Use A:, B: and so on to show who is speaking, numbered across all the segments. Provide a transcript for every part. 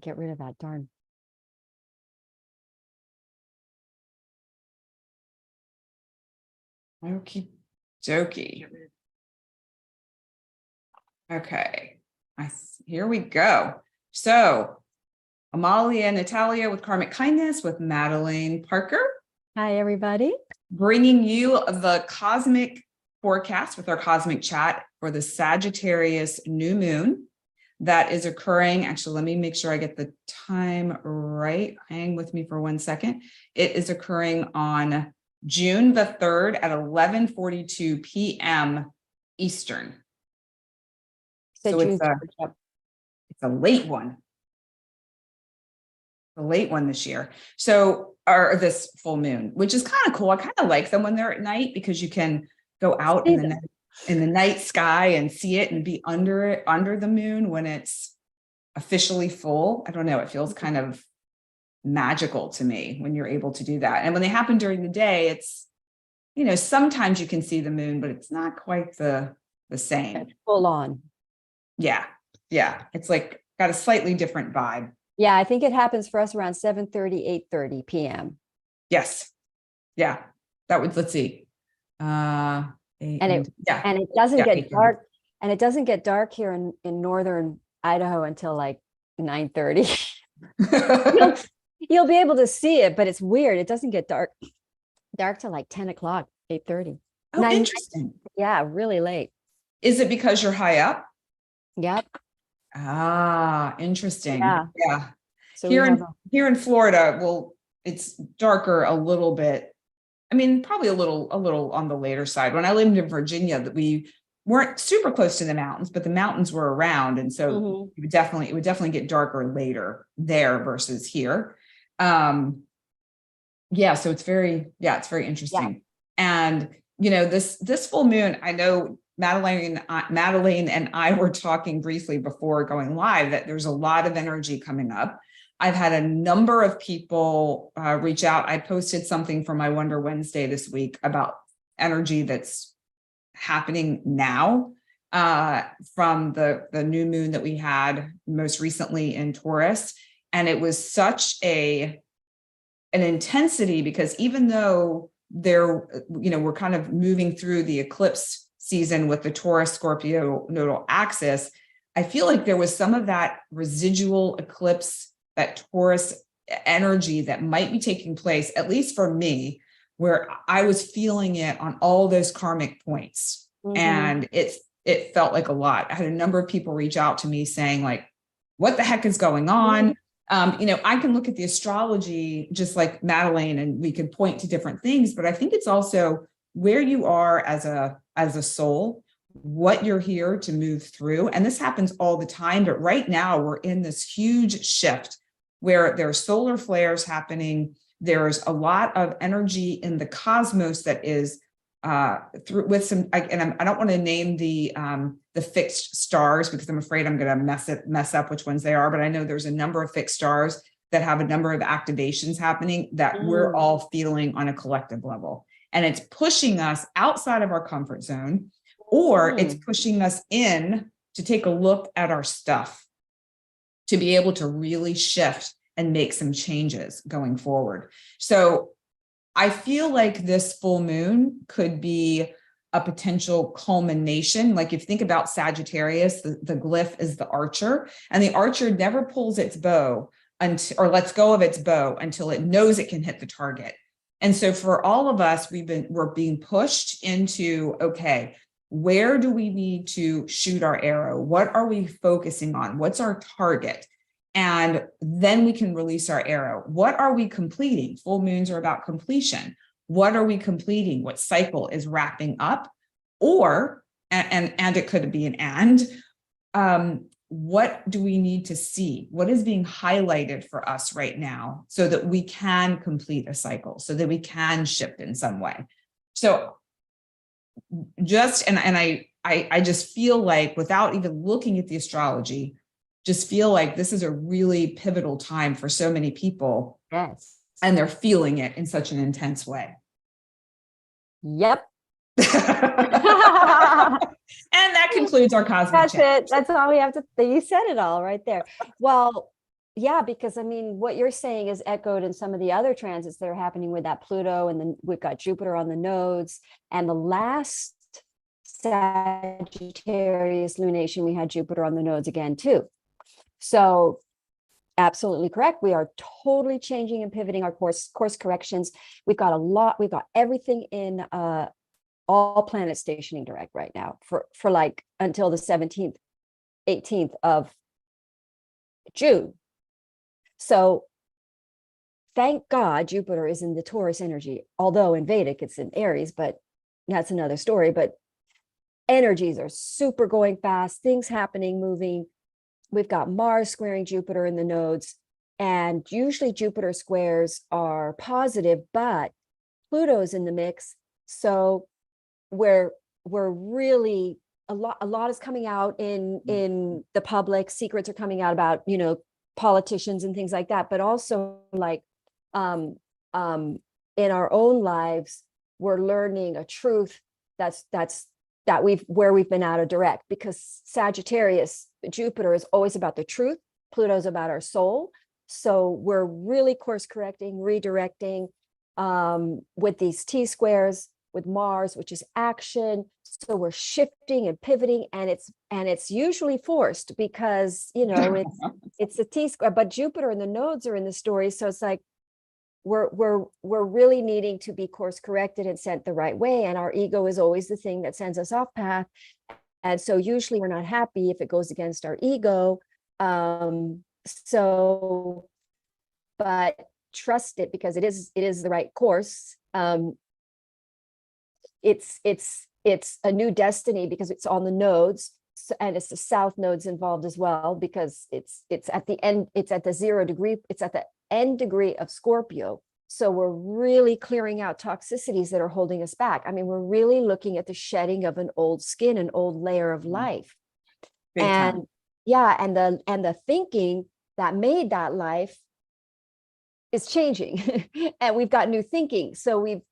A: Get rid of that darn.
B: Okie dokie. Okay, here we go. So, Amalia Natalio with Karmic Kindness with Madelaine Parker.
A: Hi, everybody.
B: Bringing you the cosmic forecast with our cosmic chat for the Sagittarius new moon that is occurring. Actually, let me make sure I get the time right. Hang with me for 1 second. It is occurring on June the 3rd at 11:42 p.m. Eastern. So it's a late one. The late one this year. So, or this full moon, which is kind of cool. I kind of like them when they're at night because you can go out in the night sky and see it and be under the moon when it's officially full. I don't know. It feels kind of magical to me when you're able to do that. And when they happen during the day, it's, sometimes you can see the moon, but it's not quite the same.
A: It's full on.
B: Yeah. Yeah. It's like got a slightly different vibe.
A: Yeah. I think it happens for us around 7:30, 8:30 p.m.
B: Yes. Yeah. That would, let's see.
A: And it doesn't get dark. And it doesn't get dark here in northern Idaho until like 9:30. You'll be able to see it, but it's weird. It doesn't get dark till like 10 o'clock, 8:30.
B: Oh, interesting.
A: Yeah, really late.
B: Is it because you're high up?
A: Yep.
B: Ah, interesting.
A: Yeah.
B: So here in Florida, well, it's darker a little bit. I mean, probably a little on the later side. When I lived in Virginia, that we weren't super close to the mountains, but the mountains were around, and so it would definitely get darker later there versus here. So it's very interesting. Yeah. And this full moon, I know Madelaine and I were talking briefly before going live that there's a lot of energy coming up. I've had a number of people reach out. I posted something for my Wonder Wednesday this week about energy that's happening now from the new moon that we had most recently in Taurus. And it was such an intensity because even though we're kind of moving through the eclipse season with the Taurus Scorpio nodal axis, I feel like there was some of that residual eclipse, that Taurus energy that might be taking place, at least for me, where I was feeling it on all those karmic points. And it felt like a lot. I had a number of people reach out to me saying like, what the heck is going on? I can look at the astrology just like Madelaine and we can point to different things, but I think it's also where you are as a soul, what you're here to move through. And this happens all the time, but right now we're in this huge shift where there's solar flares happening. There's a lot of energy in the cosmos that is through with some, I don't want to name the fixed stars because I'm afraid I'm going to mess up which ones they are, but I know there's a number of fixed stars that have a number of activations happening that we're all feeling on a collective level. And it's pushing us outside of our comfort zone, or it's pushing us in to take a look at our stuff, to be able to really shift and make some changes going forward. So I feel like this full moon could be a potential culmination. Like if you think about Sagittarius, the glyph is the archer, and the archer never pulls its bow or lets go of its bow until it knows it can hit the target. And so for all of us, we're being pushed into, okay, where do we need to shoot our arrow? What are we focusing on? What's our target? And then we can release our arrow. What are we completing? Full moons are about completion. What are we completing? What cycle is wrapping up? Or, and it could be what do we need to see? What is being highlighted for us right now so that we can complete a cycle, so that we can shift in some way? So I just feel like, without even looking at the astrology, just feel like this is a really pivotal time for so many people.
A: Yes.
B: And they're feeling it in such an intense way.
A: Yep.
B: And that concludes our cosmic chat.
A: That's it. That's all we have to. You said it all right there. Well, yeah, because I mean, what you're saying is echoed in some of the other transits that are happening with that Pluto, and then we've got Jupiter on the nodes, and the last Sagittarius lunation, we had Jupiter on the nodes again too. So absolutely correct. We are totally changing and pivoting our course corrections. We've got everything in all planets stationing direct right now for like until the 17th, 18th of June. So thank God Jupiter is in the Taurus energy, although in Vedic it's in Aries, but that's another story. But energies are super going fast, things happening, moving. We've got Mars squaring Jupiter in the nodes, and usually Jupiter squares are positive, but Pluto's in the mix. So we're really a lot is coming out in the public. Secrets are coming out about, you know, politicians and things like that, but also like in our own lives, we're learning a truth that we've been out of direct, because Sagittarius, Jupiter is always about the truth. Pluto's about our soul. So we're really course correcting, redirecting with these T squares, with Mars, which is action. So we're shifting and pivoting, and it's usually forced because, you know, it's a T square, but Jupiter and the nodes are in the story. So it's like we're really needing to be course corrected and sent the right way. And our ego is always the thing that sends us off path. And so usually we're not happy if it goes against our ego. But trust it, because it is the right course. It's a new destiny because it's on the nodes, and it's the south nodes involved as well, because it's at the end, it's at the 0 degree, it's at the end degree of Scorpio. So we're really clearing out toxicities that are holding us back. I mean, we're really looking at the shedding of an old skin, an old layer of life.
B: Big
A: and
B: time.
A: Yeah, and the thinking that made that life is changing. And we've got new thinking. So we've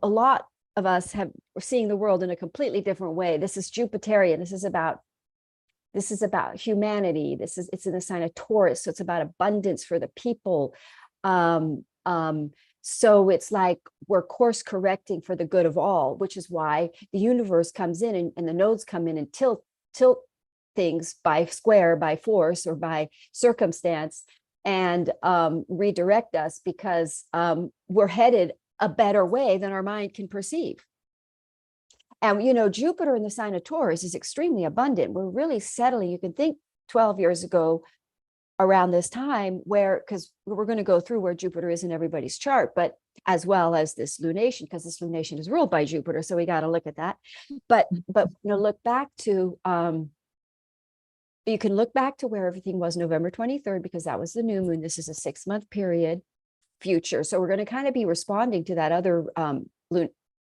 A: a lot of us we're seeing the world in a completely different way. This is Jupiterian. This is about humanity. It's in the sign of Taurus. So it's about abundance for the people. So it's like we're course correcting for the good of all, which is why the universe comes in and the nodes come in and tilt things by square, by force, or by circumstance, and redirect us, because we're headed a better way than our mind can perceive. And, you know, Jupiter in the sign of Taurus is extremely abundant. We're really settling. You can think 12 years ago around this time, because we're going to go through where Jupiter is in everybody's chart, but as well as this lunation, because this lunation is ruled by Jupiter. So we got to look at that. But you know, look back to, you can look back to where everything was November 23rd, because that was the new moon. This is a 6-month period future. So we're going to kind of be responding to that other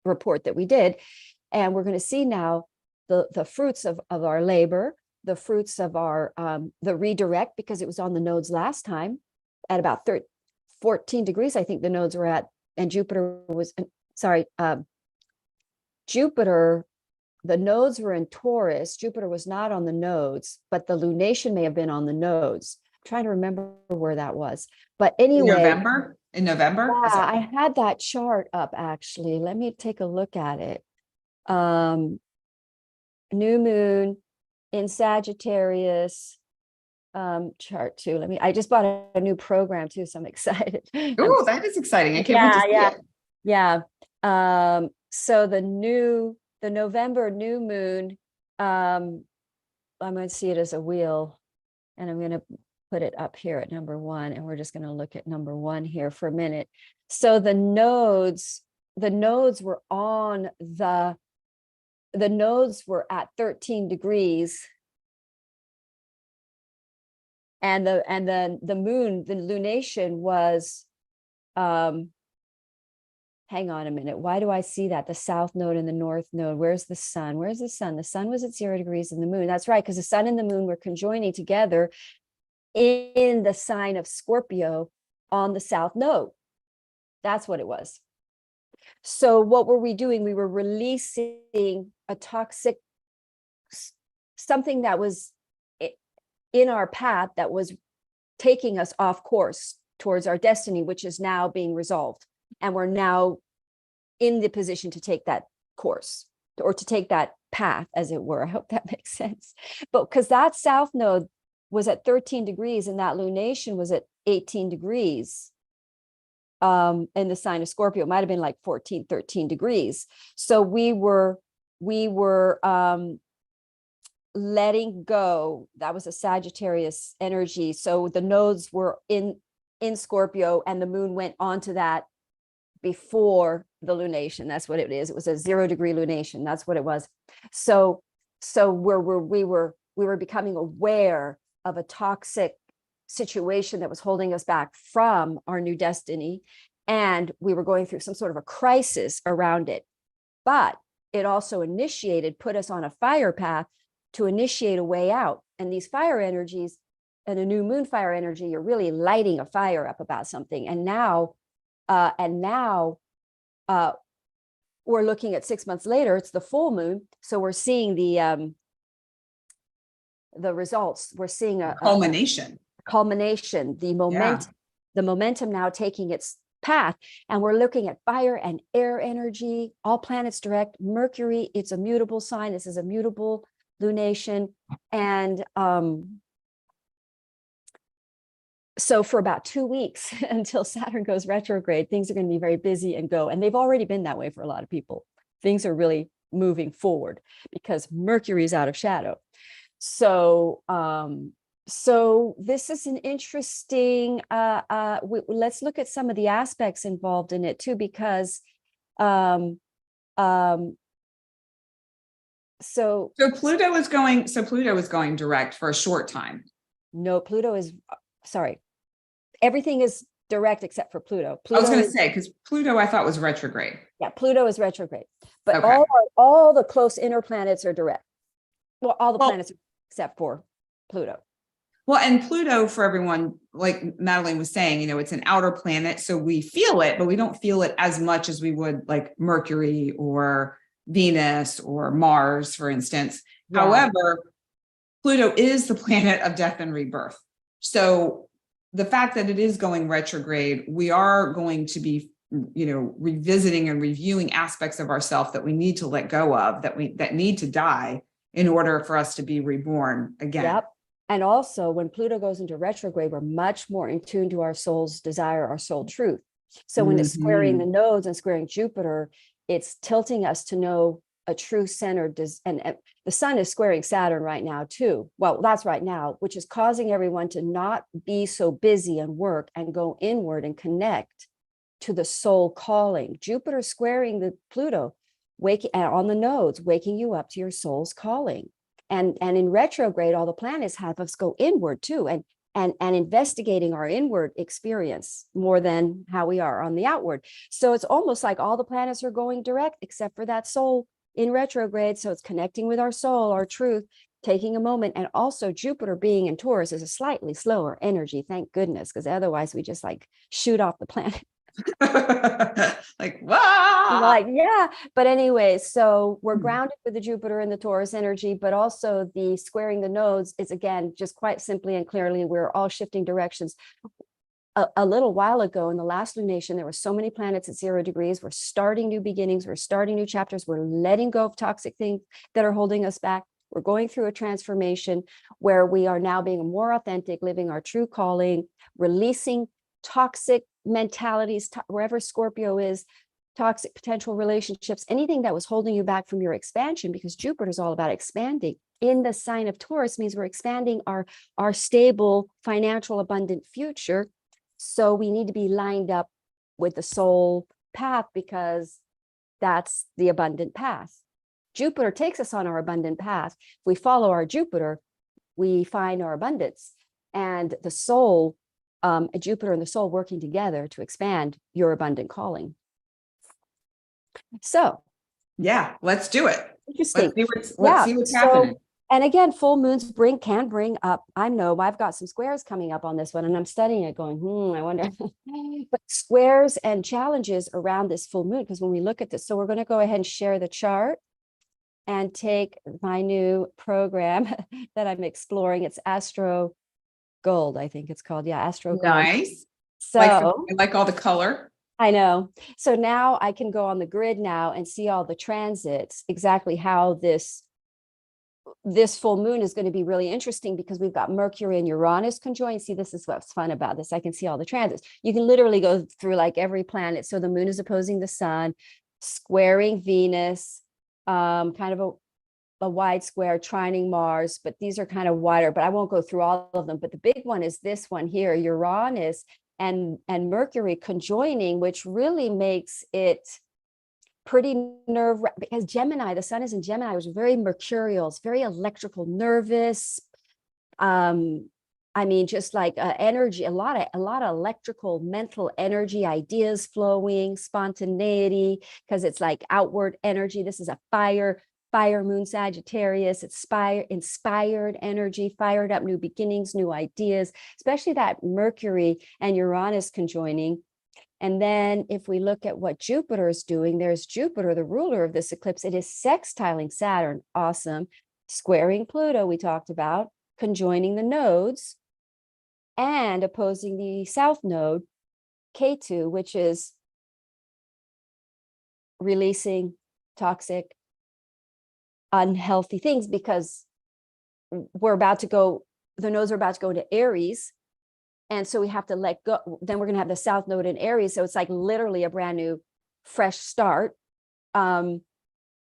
A: report that we did. And we're going to see now the fruits of our labor, the fruits of our, the redirect, because it was on the nodes last time at about 14 degrees, I think the nodes were at, and Jupiter was, Jupiter, the nodes were in Taurus. Jupiter was not on the nodes, but the lunation may have been on the nodes. I'm trying to remember where that was. But anyway.
B: In November?
A: Yeah, I had that chart up actually. Let me take a look at it. New moon in Sagittarius chart too. I just bought a new program too, so I'm excited.
B: Oh, that is exciting. I can't wait to see it.
A: Yeah. So the November new moon, I'm going to see it as a wheel, and I'm going to put it up here at number 1, and we're just going to look at number 1 here for a minute. So the nodes were on the nodes were at 13 degrees, and the moon, the lunation was, hang on a minute. Why do I see that? The south node and the north node. Where's the sun? Where's the sun? The sun was at 0 degrees in the moon. That's right, because the sun and the moon were conjoining together in the sign of Scorpio on the south node. That's what it was. So what were we doing? We were releasing a toxic, something that was in our path that was taking us off course towards our destiny, which is now being resolved. And we're now in the position to take that course, or to take that path, as it were. I hope that makes sense. But because that south node was at 13 degrees and that lunation was at 18 degrees in the sign of Scorpio. It might have been like 14, 13 degrees. So we were letting go. That was a Sagittarius energy. So the nodes were in Scorpio, and the moon went onto that before the lunation. That's what it is. It was a 0-degree lunation. That's what it was. So we were becoming aware of a toxic situation that was holding us back from our new destiny, and we were going through some sort of a crisis around it. But it also put us on a fire path to initiate a way out. And these fire energies, and a new moon fire energy, you're really lighting a fire up about something. And now we're looking at 6 months later, it's the full moon. So we're seeing the results. We're seeing a culmination, the momentum now taking its path. And we're looking at fire and air energy, all planets direct. Mercury, it's a mutable sign. This is a mutable lunation. And so for about 2 weeks until Saturn goes retrograde, things are going to be very busy and go. And they've already been that way for a lot of people. Things are really moving forward because Mercury is out of shadow. So this is an interesting, let's look at some of the aspects involved in it too, because so Pluto is going direct for a short time. No, Pluto is, sorry. Everything is direct except for Pluto. I was going to say, because Pluto I thought was retrograde. Yeah, Pluto is retrograde. But okay. all the close inner planets are direct. Well, all the planets except for Pluto. Well, and Pluto, for everyone, like Madelaine was saying, it's an outer planet, so we feel it, but we don't feel it as much as we would like Mercury or Venus or Mars, for instance. Yeah. However, Pluto is the planet of death and rebirth. So the fact that it is going retrograde, we are going to be, revisiting and reviewing aspects of ourselves that we need to let go of, that need to die in order for us to be reborn again. Yep. And also when Pluto goes into retrograde, we're much more in tune to our soul's desire, our soul truth. So when it's squaring the nodes and squaring Jupiter, it's tilting us to know a true center. And the sun is squaring Saturn right now too. Well, that's right now, which is causing everyone to not be so busy and work and go inward and connect to the soul calling. Jupiter squaring the Pluto, waking on the nodes, waking you up to your soul's calling. And in retrograde, all the planets have us go inward too, and investigating our inward experience more than how we are on the outward. So it's almost like all the planets are going direct except for that soul in retrograde. So it's connecting with our soul, our truth, taking a moment. And also Jupiter being in Taurus is a slightly slower energy, thank goodness, because otherwise we just like shoot off the planet. Like, wow. Like, yeah. But anyway, so we're grounded with the Jupiter and the Taurus energy, but also the squaring the nodes is, again, just quite simply and clearly, we're all shifting directions. A little while ago in the last lunation, there were so many planets at 0 degrees. We're starting new beginnings. We're starting new chapters. We're letting go of toxic things that are holding us back. We're going through a transformation where we are now being more authentic, living our true calling, releasing toxic mentalities, wherever Scorpio is, toxic potential relationships, anything that was holding you back from your expansion, because Jupiter is all about expanding. In the sign of Taurus means we're expanding our stable, financial, abundant future. So we need to be lined up with the soul path, because that's the abundant path. Jupiter takes us on our abundant path. If we follow our Jupiter, we find our abundance. And the soul, Jupiter and the soul working together to expand your abundant calling. So, yeah, let's do it. Interesting. Let's see what's happening. And again, full moons can bring up, I know I've got some squares coming up on this one, and I'm studying it going, I wonder. But squares and challenges around this full moon, because when we look at this, so we're going to go ahead and share the chart and take my new program that I'm exploring. It's Astro gold, I think it's called. Yeah, astro gold.
B: Nice.
A: So
B: I like all the color.
A: I know. So now I can go on the grid now and see all the transits, exactly how this full moon is going to be really interesting, because we've got Mercury and Uranus conjoined. See, this is what's fun about this. I can see all the transits. You can literally go through like every planet. So the moon is opposing the sun, squaring Venus, kind of a wide square, trining Mars, but these are kind of wider, but I won't go through all of them. But the big one is this one here, Uranus and Mercury conjoining, which really makes it pretty because Gemini, the sun is in Gemini, was very mercurial, it's very electrical, nervous. I mean, just like energy, a lot of electrical, mental energy, ideas flowing, spontaneity, because it's like outward energy. This is a fire moon Sagittarius. It's inspired energy, fired up, new beginnings, new ideas, especially that Mercury and Uranus conjoining. And then if we look at what Jupiter is doing, there's Jupiter, the ruler of this eclipse. It is sextiling Saturn. Awesome. Squaring Pluto, we talked about, conjoining the nodes and opposing the south node, K2, which is releasing toxic, unhealthy things, because we're about to go, the nodes are about to go into Aries. And so we have to let go. Then we're going to have the south node in Aries. So it's like literally a brand new, fresh start. And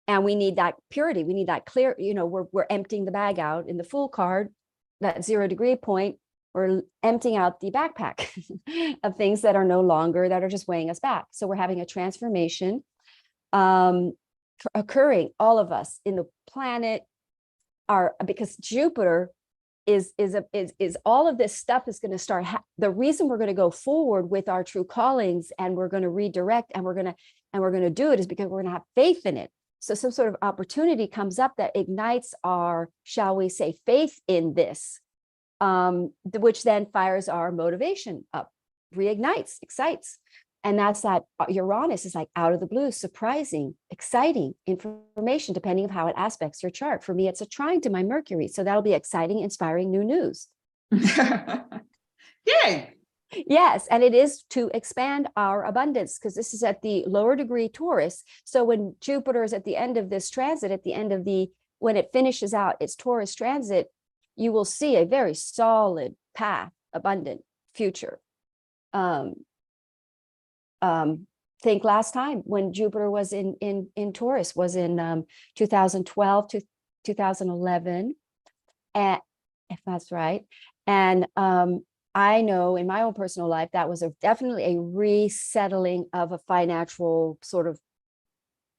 A: we need that purity. We need that clear, we're emptying the bag out in the Fool card, that 0 degree point. We're emptying out the backpack of things that are no longer, that are just weighing us back. So we're having a transformation occurring, all of us in the planet are, because Jupiter is all of this stuff is going to start. The reason we're going to go forward with our true callings, and we're going to redirect, and we're going to do it, is because we're going to have faith in it. So some sort of opportunity comes up that ignites our, shall we say, faith in this, which then fires our motivation up, reignites, excites. And that's that Uranus is like out of the blue, surprising, exciting information, depending on how it aspects your chart. For me, it's a trine to my Mercury. So that'll be exciting, inspiring new news.
B: Yay.
A: Yes. And it is to expand our abundance, because this is at the lower degree Taurus. So when Jupiter is at the end of this transit, at the end of when it finishes out its Taurus transit, you will see a very solid path, abundant future. Think last time when Jupiter was in Taurus was in 2012 to 2011, and if that's right. And I know in my own personal life that was definitely a resettling of a financial sort of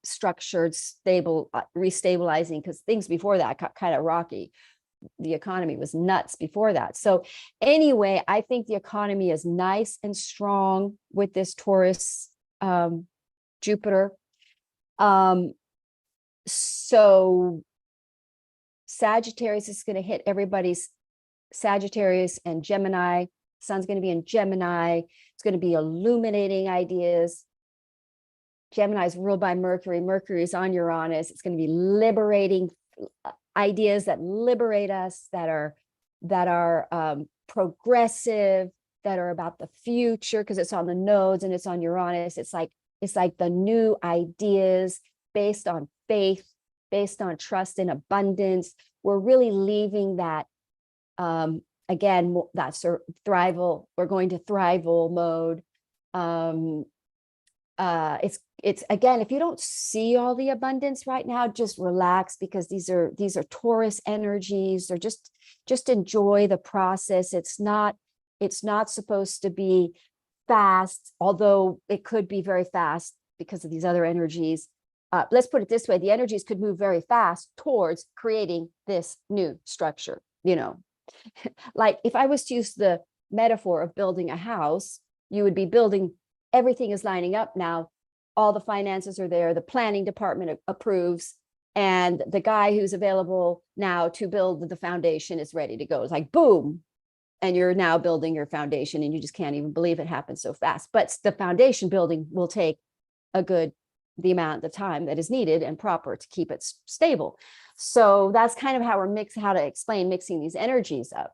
A: structured, stable, restabilizing, because things before that got kind of rocky. The economy was nuts before that. So anyway, I think the economy is nice and strong with this Taurus Jupiter. So Sagittarius is going to hit everybody's Sagittarius and Gemini. Sun's going to be in Gemini. It's going to be illuminating ideas. Gemini is ruled by Mercury. Mercury is on Uranus. It's going to be liberating ideas that liberate us, that are progressive, that are about the future, because it's on the nodes and it's on Uranus. It's like the new ideas based on faith, based on trust and abundance. We're really leaving that again, that's thrival. We're going to thrival mode. It's again, if you don't see all the abundance right now, just relax, because these are Taurus energies. They're just enjoy the process. It's not supposed to be fast, although it could be very fast because of these other energies. Let's put it this way: the energies could move very fast towards creating this new structure. Like if I was to use the metaphor of building a house, you would be building. Everything is lining up now. All the finances are there. The planning department approves. And the guy who's available now to build the foundation is ready to go. It's like, boom. And you're now building your foundation, and you just can't even believe it happened so fast. But the foundation building will take the amount of time that is needed and proper to keep it stable. So that's kind of how to explain mixing these energies up.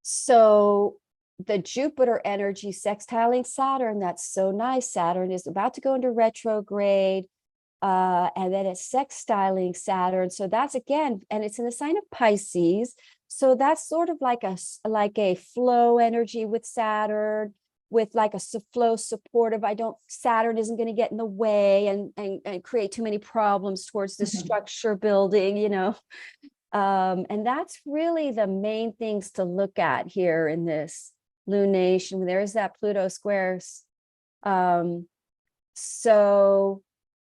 A: So the Jupiter energy sextiling Saturn, that's so nice. Saturn is about to go into retrograde. And then it's sextiling Saturn. So that's again, and it's in the sign of Pisces. So that's sort of like a flow energy with Saturn, with like a flow supportive. Saturn isn't going to get in the way and create too many problems towards the structure building, you know. And that's really the main things to look at here in this lunation. There's that Pluto squares.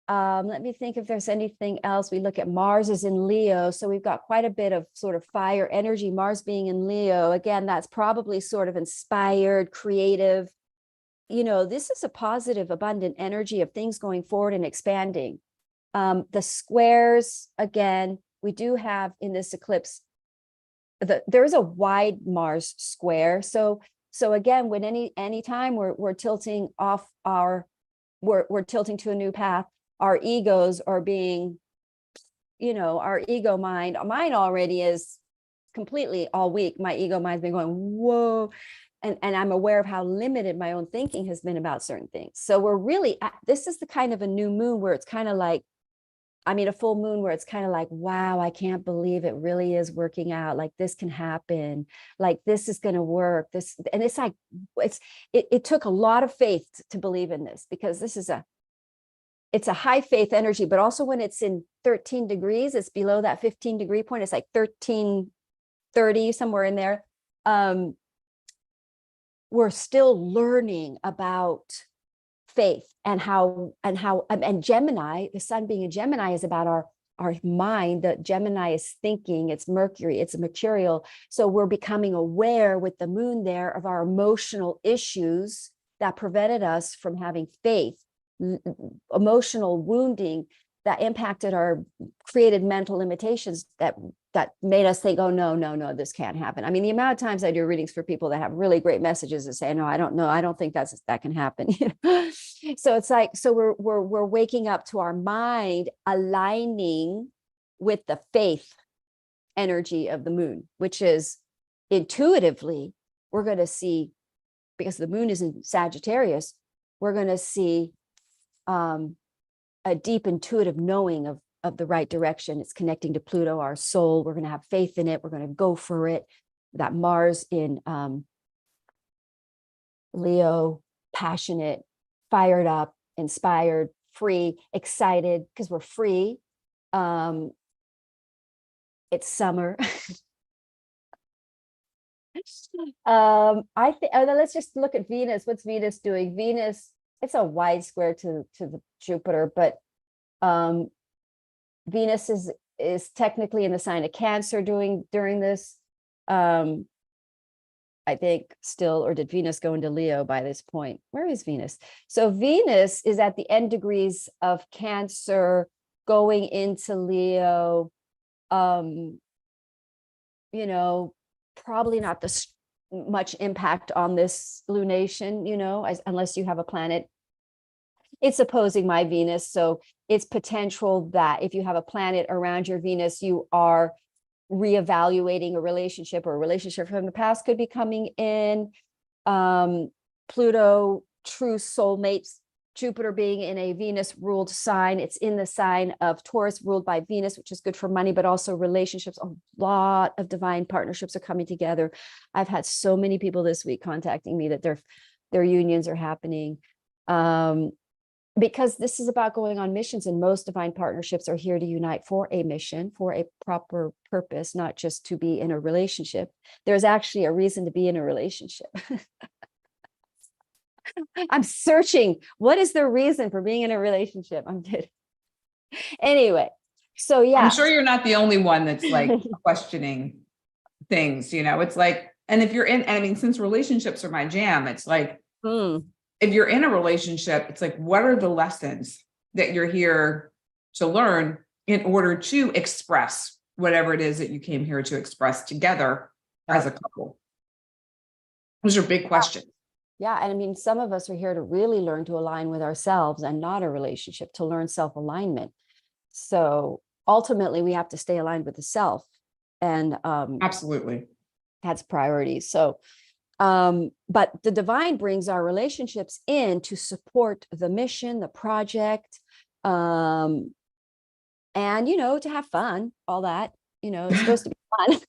A: Let me think if there's anything else. We look at Mars is in Leo. So we've got quite a bit of sort of fire energy, Mars being in Leo. Again, that's probably sort of inspired, creative. You know, this is a positive, abundant energy of things going forward and expanding. The squares, again, we do have in this eclipse, there's a wide Mars square. So again, when any time we're tilting off we're tilting to a new path, our egos are being, you know, our ego mine already is completely all week. My ego mind's been going, whoa. And I'm aware of how limited my own thinking has been about certain things. So we're really, this is the kind of a new moon where it's kind of like, a full moon where it's kind of like, wow, I can't believe it really is working out. Like this can happen. Like this is going to work. And it's like, it took a lot of faith to believe in this, because it's a high faith energy, but also when it's in 13 degrees, it's below that 15-degree point. It's like 1330, somewhere in there. We're still learning about faith and Gemini, the sun being a Gemini, is about our mind. That Gemini is thinking, it's Mercury, it's a mercurial. So we're becoming aware with the moon there of our emotional issues that prevented us from having faith, emotional wounding that impacted created mental limitations that made us think, oh, no, this can't happen. I mean, the amount of times I do readings for people that have really great messages and say, no, I don't know. I don't think that can happen. So it's like, so we're waking up to our mind aligning with the faith energy of the moon, which is intuitively, we're going to see, because the moon is in Sagittarius, we're going to see a deep intuitive knowing of the right direction. It's connecting to Pluto, our soul. We're going to have faith in it. We're going to go for it. That Mars in Leo, passionate, fired up, inspired, free, excited, because we're free. It's summer. I think, let's just look at Venus. What's Venus doing? Venus, it's a wide square to the Jupiter, but Venus is technically in the sign of Cancer during this. I think still, or did Venus go into Leo by this point? Where is Venus? So Venus is at the end degrees of Cancer, going into Leo. You know, probably not much impact on this lunation, you know, unless you have a planet. It's opposing my Venus. So it's potential that if you have a planet around your Venus, you are reevaluating a relationship, or a relationship from the past could be coming in. Pluto, true soulmates, Jupiter being in a Venus ruled sign. It's in the sign of Taurus, ruled by Venus, which is good for money, but also relationships. A lot of divine partnerships are coming together. I've had so many people this week contacting me that their unions are happening. Because this is about going on missions, and most divine partnerships are here to unite for a mission, for a proper purpose, not just to be in a relationship. There's actually a reason to be in a relationship. I'm searching. What is the reason for being in a relationship? I'm kidding. Anyway, so yeah.
B: I'm sure you're not the only one that's like questioning things, you know, it's like, and if you're in, I mean, since relationships are my jam, it's like, if you're in a relationship, it's like, what are the lessons that you're here to learn in order to express whatever it is that you came here to express together as a couple? Those are big questions.
A: Yeah. And I mean, some of us are here to really learn to align with ourselves and not a relationship, to learn self-alignment. So ultimately we have to stay aligned with the self. And
B: absolutely.
A: has priorities. So, but the divine brings our relationships in to support the mission, the project, and, you know, to have fun, all that, you know, it's supposed to be fun.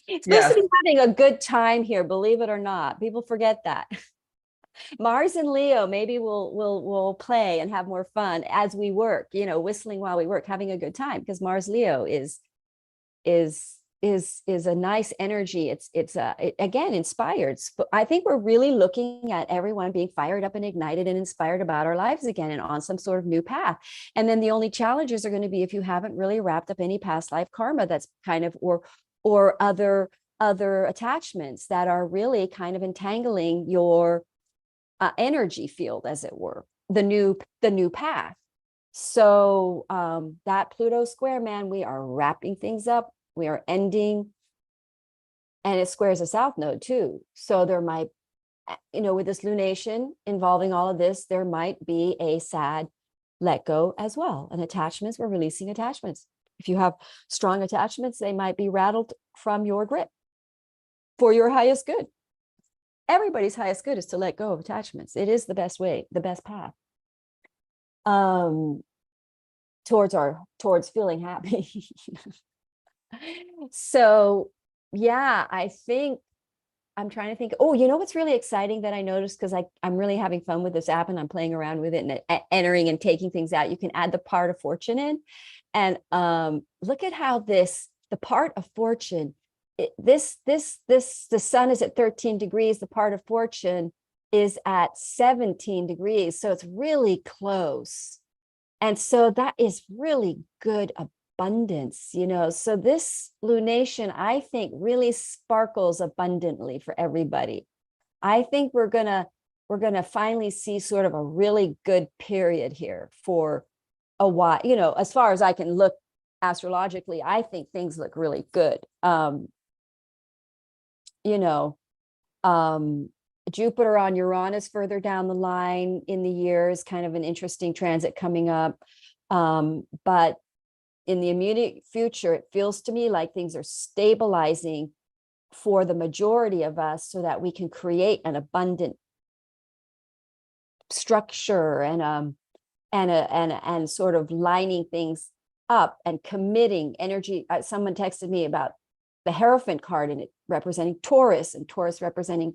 A: It's supposed to be having a good time here, believe it or not. People forget that. Mars and Leo, maybe we'll play and have more fun as we work, you know, whistling while we work, having a good time, because Mars Leo is a nice energy. It's again inspired. I think we're really looking at everyone being fired up and ignited and inspired about our lives again and on some sort of new path. And then the only challenges are going to be if you haven't really wrapped up any past life karma that's kind of or other attachments that are really kind of entangling your energy field, as it were, the new path. So that Pluto square, man, we are wrapping things up. We are ending, and it squares a south node too. So there might, you know, with this lunation involving all of this, there might be a sad let go as well. And attachments, we're releasing attachments. If you have strong attachments, they might be rattled from your grip for your highest good. Everybody's highest good is to let go of attachments. It is the best way, the best path towards feeling happy. So yeah, I think I'm trying to think. Oh, you know what's really exciting that I noticed, because I'm really having fun with this app and I'm playing around with it and entering and taking things out. You can add the part of fortune in, and look at how the part of fortune, the sun is at 13 degrees. The part of fortune is at 17 degrees. So it's really close. And so that is really good abundance, you know. So this lunation, I think, really sparkles abundantly for everybody. I think we're gonna finally see sort of a really good period here for a while, you know, as far as I can look astrologically. I think things look really good. You know, Jupiter on Uranus further down the line in the year is kind of an interesting transit coming up. But in the immediate future, it feels to me like things are stabilizing for the majority of us so that we can create an abundant structure and sort of lining things up and committing energy. Someone texted me about the Hierophant card, and it representing Taurus, and Taurus representing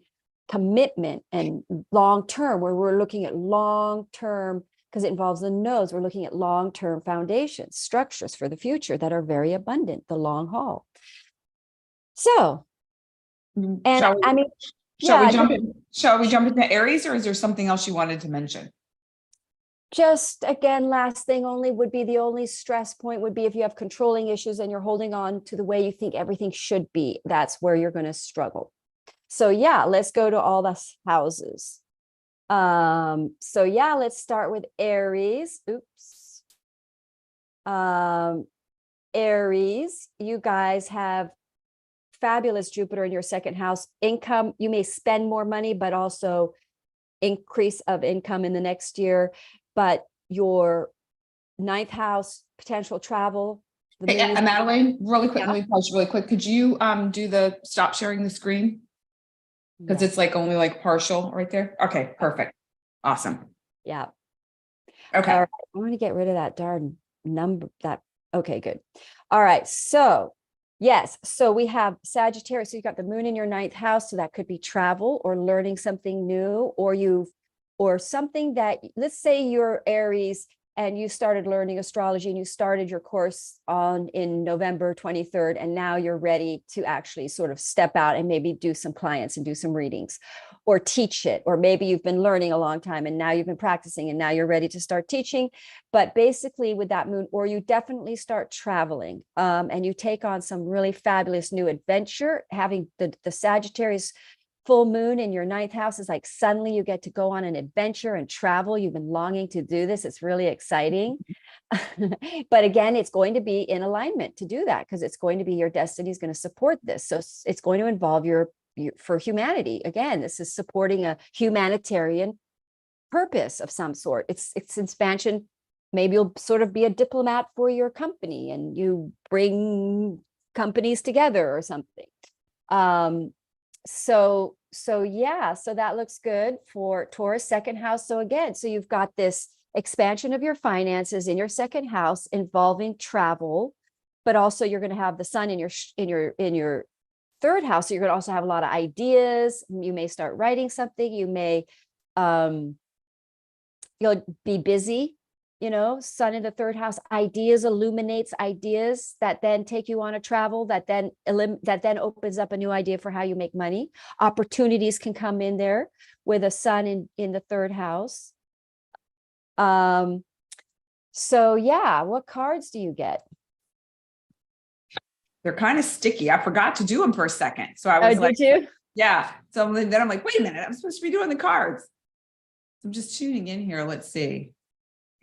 A: commitment and long-term, where we're looking at long-term, because it involves the nodes. We're looking at long-term foundations, structures for the future that are very abundant, the long haul. So, and I mean,
B: shall we jump into Aries, or is there something else you wanted to mention?
A: Just again, last thing only would be, the only stress point would be if you have controlling issues and you're holding on to the way you think everything should be. That's where you're going to struggle. So yeah, let's go to all the houses. So yeah, let's start with Aries. Oops. Aries, you guys have fabulous Jupiter in your second house. Income, you may spend more money, but also increase of income in the next year. But your ninth house, potential travel.
B: Hey, Madelaine, really quick,
A: Yeah.
B: let me pause really quick. Could you do the stop sharing the screen? Because it's like only like partial right there. Okay, perfect. Awesome.
A: Yeah.
B: Okay.
A: All right. I want to get rid of that darn number. Okay, good. All right. So yes. So we have Sagittarius. So you got the moon in your ninth house. So that could be travel or learning something new, or something that, let's say you're Aries and you started learning astrology and you started your course in November 23rd, and now you're ready to actually sort of step out and maybe do some clients and do some readings or teach it. Or maybe you've been learning a long time and now you've been practicing and now you're ready to start teaching. But basically with that moon, or you definitely start traveling and you take on some really fabulous new adventure. Having the Sagittarius full moon in your ninth house is like suddenly you get to go on an adventure and travel. You've been longing to do this. It's really exciting. But again, it's going to be in alignment to do that, because it's going to be your destiny is going to support this. So it's going to involve your for humanity. Again, this is supporting a humanitarian purpose of some sort. It's expansion. Maybe you'll sort of be a diplomat for your company and you bring companies together or something. So yeah, so that looks good for Taurus second house. So again, so you've got this expansion of your finances in your second house involving travel, but also you're going to have the sun in your third house. So you're going to also have a lot of ideas. You may start writing something. You may, you'll be busy, sun in the third house, ideas illuminates ideas that then take you on a travel, that then opens up a new idea for how you make money. Opportunities can come in there with a sun in the third house. So yeah, what cards do you get?
B: They're kind of sticky. I forgot to do them for a second. So I was like,
A: did you?
B: yeah. So then I'm like, wait a minute, I'm supposed to be doing the cards. I'm just tuning in here. Let's see.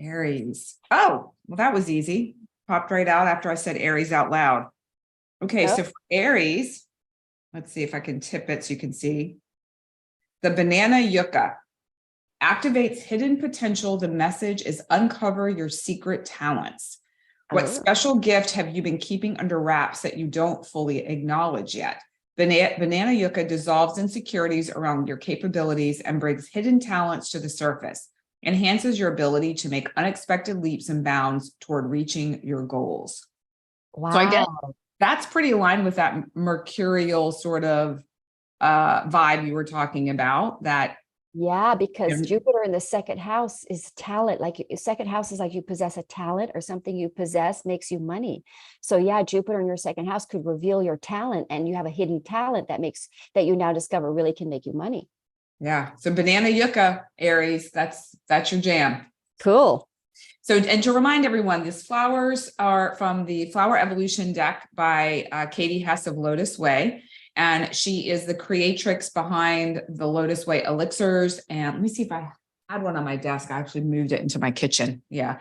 B: Aries. Oh, well, that was easy. Popped right out after I said Aries out loud. Okay,
A: Yep.
B: so for Aries, let's see if I can tip it so you can see. The banana yucca activates hidden potential. The message is uncover your secret talents. What special gift have you been keeping under wraps that you don't fully acknowledge yet? Banana yucca dissolves insecurities around your capabilities and brings hidden talents to the surface, enhances your ability to make unexpected leaps and bounds toward reaching your goals.
A: Wow.
B: So I guess that's pretty aligned with that mercurial sort of vibe you were talking about. That
A: yeah, because Jupiter in the second house is talent. Like second house is like you possess a talent or something you possess makes you money. So yeah, Jupiter in your second house could reveal your talent, and you have a hidden talent that you now discover really can make you money.
B: Yeah. So banana yucca, Aries, that's your jam.
A: Cool.
B: So, and to remind everyone, these flowers are from the Flower Evolution deck by Katie Hess of LOTUSWEI. And she is the creatrix behind the LOTUSWEI elixirs. And let me see if I had one on my desk. I actually moved it into my kitchen. Yeah.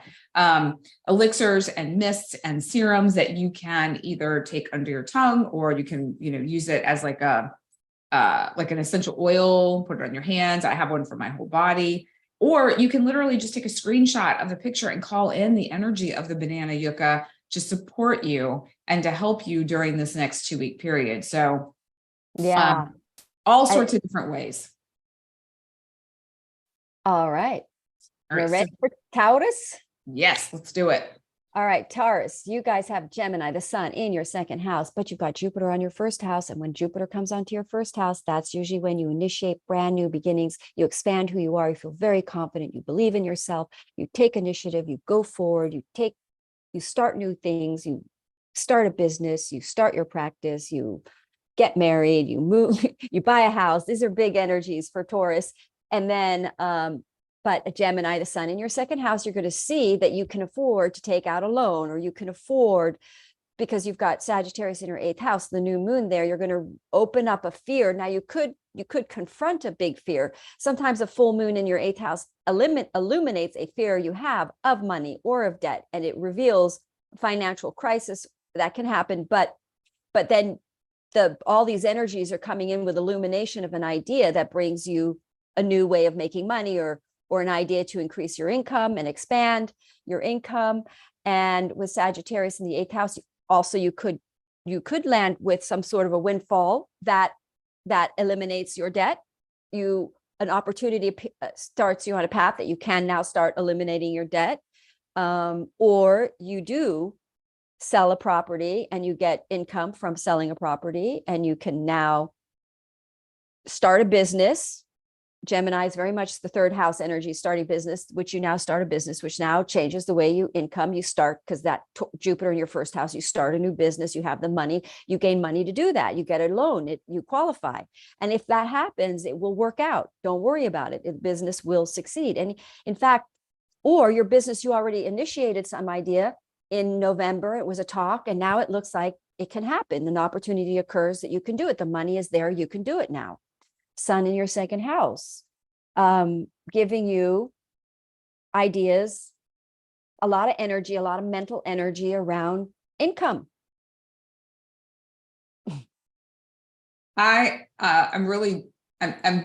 B: Elixirs and mists and serums that you can either take under your tongue, or you can, use it as like an essential oil, put it on your hands. I have one for my whole body. Or you can literally just take a screenshot of the picture and call in the energy of the banana yucca to support you and to help you during this next 2-week period. So
A: yeah,
B: all sorts of different ways.
A: All right. We're
B: So,
A: ready for Taurus?
B: yes, let's do it.
A: All right, Taurus, you guys have Gemini, the sun in your second house, but you've got Jupiter on your first house. And when Jupiter comes onto your first house, that's usually when you initiate brand new beginnings. You expand who you are. You feel very confident. You believe in yourself. You take initiative. You go forward. You start new things. You start a business. You start your practice. You get married. You move. You buy a house. These are big energies for Taurus. And then, but a Gemini, the sun in your second house, you're going to see that you can afford to take out a loan, or you can afford, because you've got Sagittarius in your eighth house, the new moon there, you're going to open up a fear. Now you could confront a big fear. Sometimes a full moon in your eighth house illuminates a fear you have of money or of debt, and it reveals financial crisis that can happen. But then all these energies are coming in with illumination of an idea that brings you a new way of making money, or an idea to increase your income and expand your income. And with Sagittarius in the eighth house, also you could land with some sort of a windfall that eliminates your debt. An opportunity starts you on a path that you can now start eliminating your debt. Or you do sell a property and you get income from selling a property, and you can now start a business. Gemini is very much the third house energy, starting business, which you now start a business, which now changes the way you start, because that Jupiter in your first house, you start a new business, you have the money, you gain money to do that, you get a loan, you qualify. And if that happens, it will work out. Don't worry about it. The business will succeed. And in fact, or your business, you already initiated some idea in November, it was a talk, and now it looks like it can happen. An opportunity occurs that you can do it. The money is there, you can do it now. Sun in your second house, giving you ideas, a lot of energy, a lot of mental energy around income.
B: I'm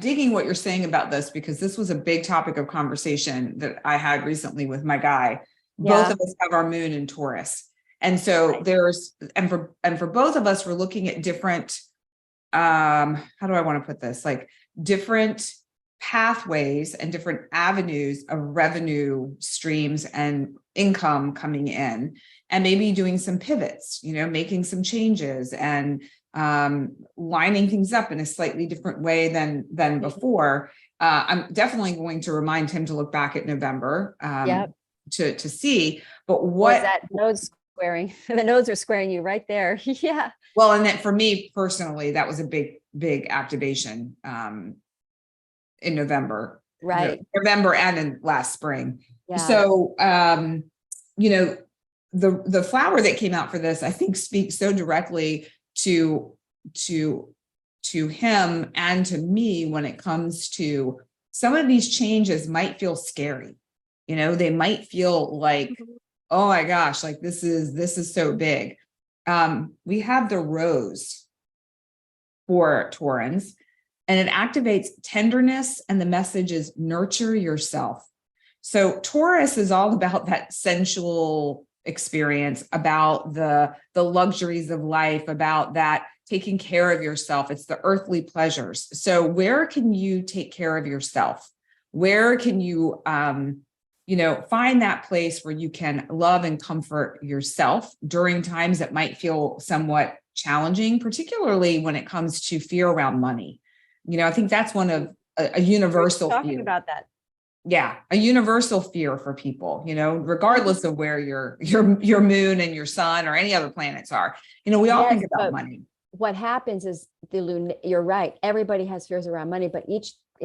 B: digging what you're saying about this, because this was a big topic of conversation that I had recently with my guy. Both of us have our moon in Taurus. And so
A: Right.
B: for both of us, we're looking at different, how do I want to put this? Like different pathways and different avenues of revenue streams and income coming in, and maybe doing some pivots, making some changes and lining things up in a slightly different way than before. I'm definitely going to remind him to look back at November to see, but
A: Was that node squaring? The nodes are squaring you right there. Yeah.
B: Well, and that for me personally, that was a big activation in November,
A: Right.
B: November and in last spring.
A: Yeah.
B: So, the flower that came out for this, I think, speaks so directly to him and to me when it comes to some of these changes might feel scary. They might feel like, oh my gosh, like this is so big. We have the rose for Taurans, and it activates tenderness, and the message is nurture yourself. So Taurus is all about that sensual experience, about the luxuries of life, about that taking care of yourself. It's the earthly pleasures. So where can you take care of yourself? Where can you, find that place where you can love and comfort yourself during times that might feel somewhat challenging, particularly when it comes to fear around money. I think that's one of a universal
A: talking
B: fear.
A: about that.
B: Yeah, a universal fear for people, regardless of where your moon and your sun or any other planets are. We all think about money.
A: What happens is you're right. Everybody has fears around money, but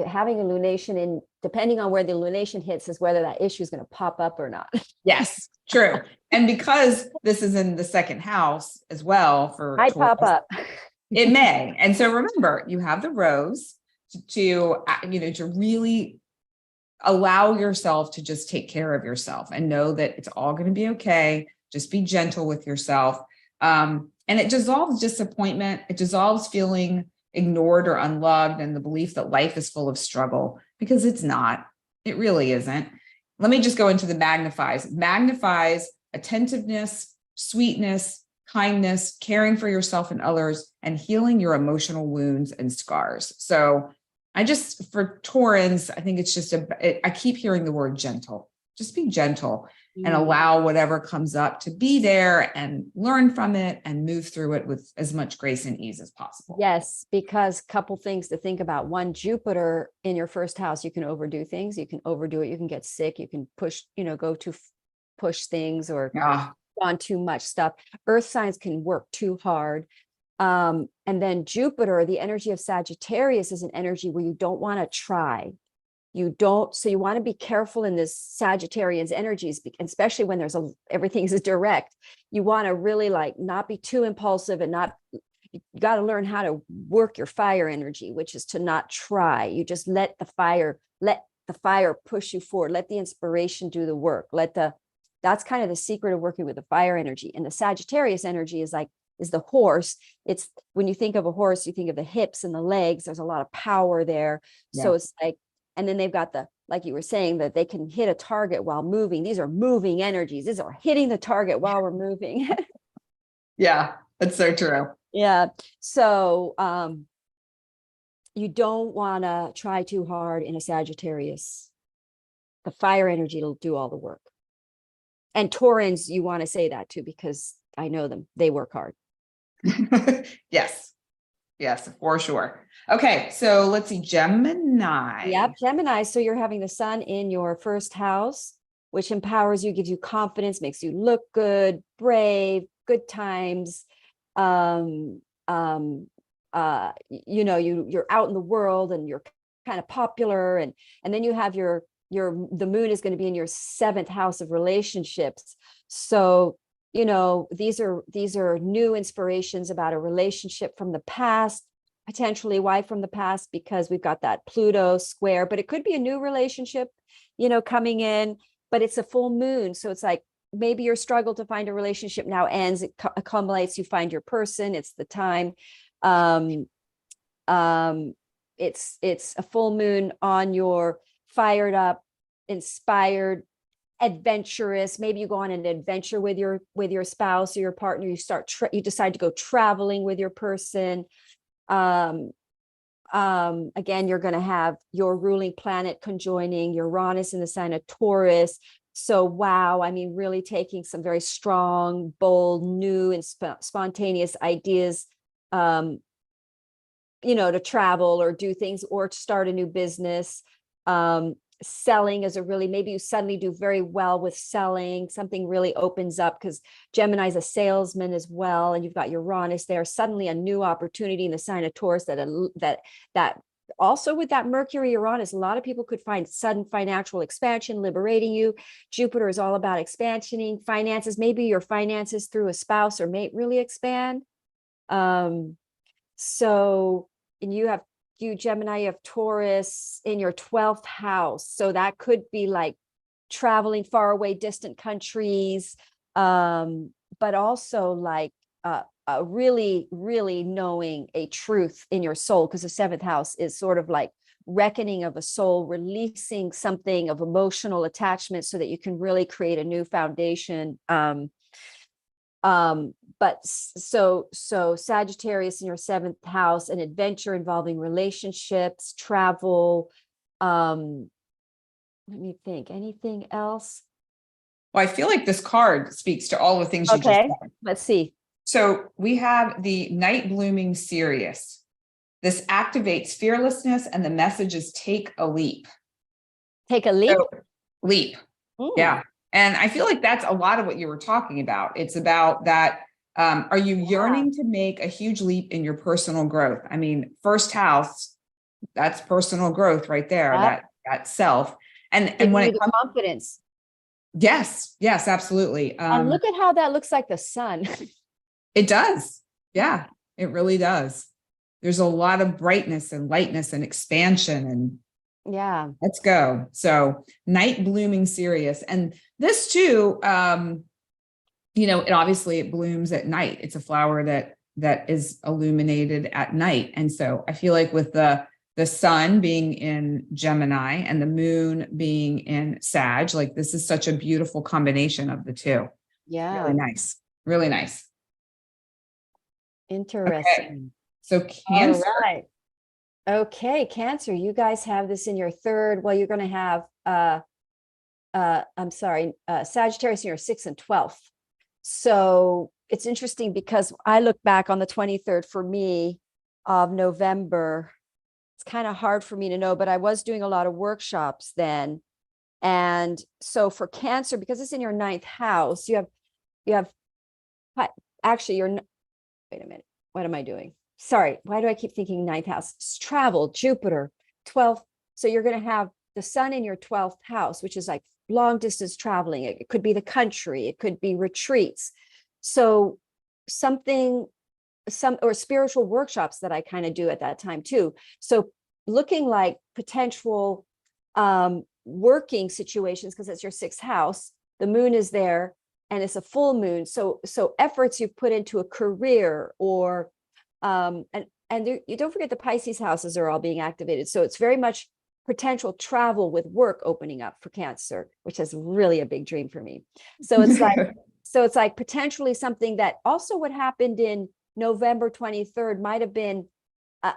A: having a lunation in, depending on where the lunation hits, is whether that issue is going to pop up or not.
B: Yes, true. And because this is in the second house as well for
A: I pop up.
B: It may. And so remember, you have the rose to really allow yourself to just take care of yourself and know that it's all going to be okay. Just be gentle with yourself. And it dissolves disappointment. It dissolves feeling ignored or unloved and the belief that life is full of struggle, because it's not. It really isn't. Let me just go into the magnifies. Magnifies attentiveness, sweetness, kindness, caring for yourself and others, and healing your emotional wounds and scars. So for Taurans, I think it's just I keep hearing the word gentle. Just be gentle and allow whatever comes up to be there and learn from it and move through it with as much grace and ease as possible.
A: Yes, because couple things to think about. One, Jupiter in your first house, you can overdo things. You can overdo it. You can get sick. You can push, push things or on too much stuff. Earth signs can work too hard. And then Jupiter, the energy of Sagittarius, is an energy where you don't want to try. So you want to be careful in this Sagittarian's energies, especially when everything's direct. You want to really not be too impulsive and you got to learn how to work your fire energy, which is to not try. You just let the fire push you forward. Let the inspiration do the work. That's kind of the secret of working with the fire energy. And the Sagittarius energy is the horse. It's when you think of a horse, you think of the hips and the legs. There's a lot of power there. Yeah. So it's and then they've got like you were saying, that they can hit a target while moving. These are moving energies. These are hitting the target while we're moving.
B: Yeah, that's so true.
A: Yeah. So you don't want to try too hard in a Sagittarius. The fire energy will do all the work. And Taurans, you want to say that too, because I know them. They work hard.
B: Yes, for sure. Okay, so let's see, Gemini.
A: Yep, Gemini. So you're having the sun in your first house, which empowers you, gives you confidence, makes you look good, brave, good times. You're out in the world and you're kind of popular, and then you have the moon is going to be in your 7th house of relationships. So these are new inspirations about a relationship from the past, potentially why from the past, because we've got that Pluto square, but it could be a new relationship, coming in, but it's a full moon. So it's like, maybe your struggle to find a relationship now ends, it accumulates, you find your person. It's the time. It's a full moon on your fired up, inspired, adventurous. Maybe you go on an adventure with your spouse or your partner. You decide to go traveling with your person. Again, you're going to have your ruling planet conjoining Uranus in the sign of Taurus. So, wow, I mean, really taking some very strong, bold, new and spontaneous ideas, to travel or do things or to start a new business. Selling is maybe you suddenly do very well with selling. Something really opens up because Gemini is a salesman as well. And you've got Uranus there, suddenly a new opportunity in the sign of Taurus that also with that Mercury Uranus, a lot of people could find sudden financial expansion, liberating you. Jupiter is all about expansioning finances. Maybe your finances through a spouse or mate really expand. And you Gemini, you have Taurus in your 12th house. So that could be like traveling far away, distant countries, but also like really, really knowing a truth in your soul, because the 7th house is sort of like reckoning of a soul, releasing something of emotional attachment so that you can really create a new foundation. But so Sagittarius in your 7th house, an adventure involving relationships, travel. Let me think, anything else?
B: Well, I feel like this card speaks to all the things you just said.
A: Let's see.
B: So we have the night blooming Sirius. This activates fearlessness, and the message is take a leap.
A: Take a leap?
B: So, leap. Yeah. And I feel like that's a lot of what you were talking about. It's about that. Are you yearning to make a huge leap in your personal growth? I mean, 1st house, that's personal growth right there, that self. And when it comes
A: to confidence.
B: Yes, absolutely.
A: And look at how that looks like the sun.
B: It does. Yeah, it really does. There's a lot of brightness and lightness and expansion, and
A: yeah,
B: let's go. So night blooming Sirius. And this too, it blooms at night. It's a flower that is illuminated at night. And so I feel like with the sun being in Gemini and the moon being in Sag, like this is such a beautiful combination of the two.
A: Yeah.
B: Really nice. Really nice.
A: Interesting.
B: Okay. So Cancer.
A: All right. Okay, Cancer, you guys have this in your 3rd. Well, you're going to have Sagittarius in your 6th and 12th. So it's interesting because I look back on the 23rd for me of November. It's kind of hard for me to know, but I was doing a lot of workshops then. And so for Cancer, because it's in your 9th house, you have actually wait a minute, what am I doing? Sorry, why do I keep thinking 9th house? It's travel, Jupiter, 12th. So you're going to have the sun in your 12th house, which is like long distance traveling. It could be the country, it could be retreats. So or spiritual workshops that I kind of do at that time too. So looking like potential working situations, because it's your 6th house, the moon is there and it's a full moon. So efforts you've put into a career or you don't forget the Pisces houses are all being activated. So it's very much potential travel with work opening up for Cancer, which is really a big dream for me. So it's like potentially something that also what happened in November 23rd might have been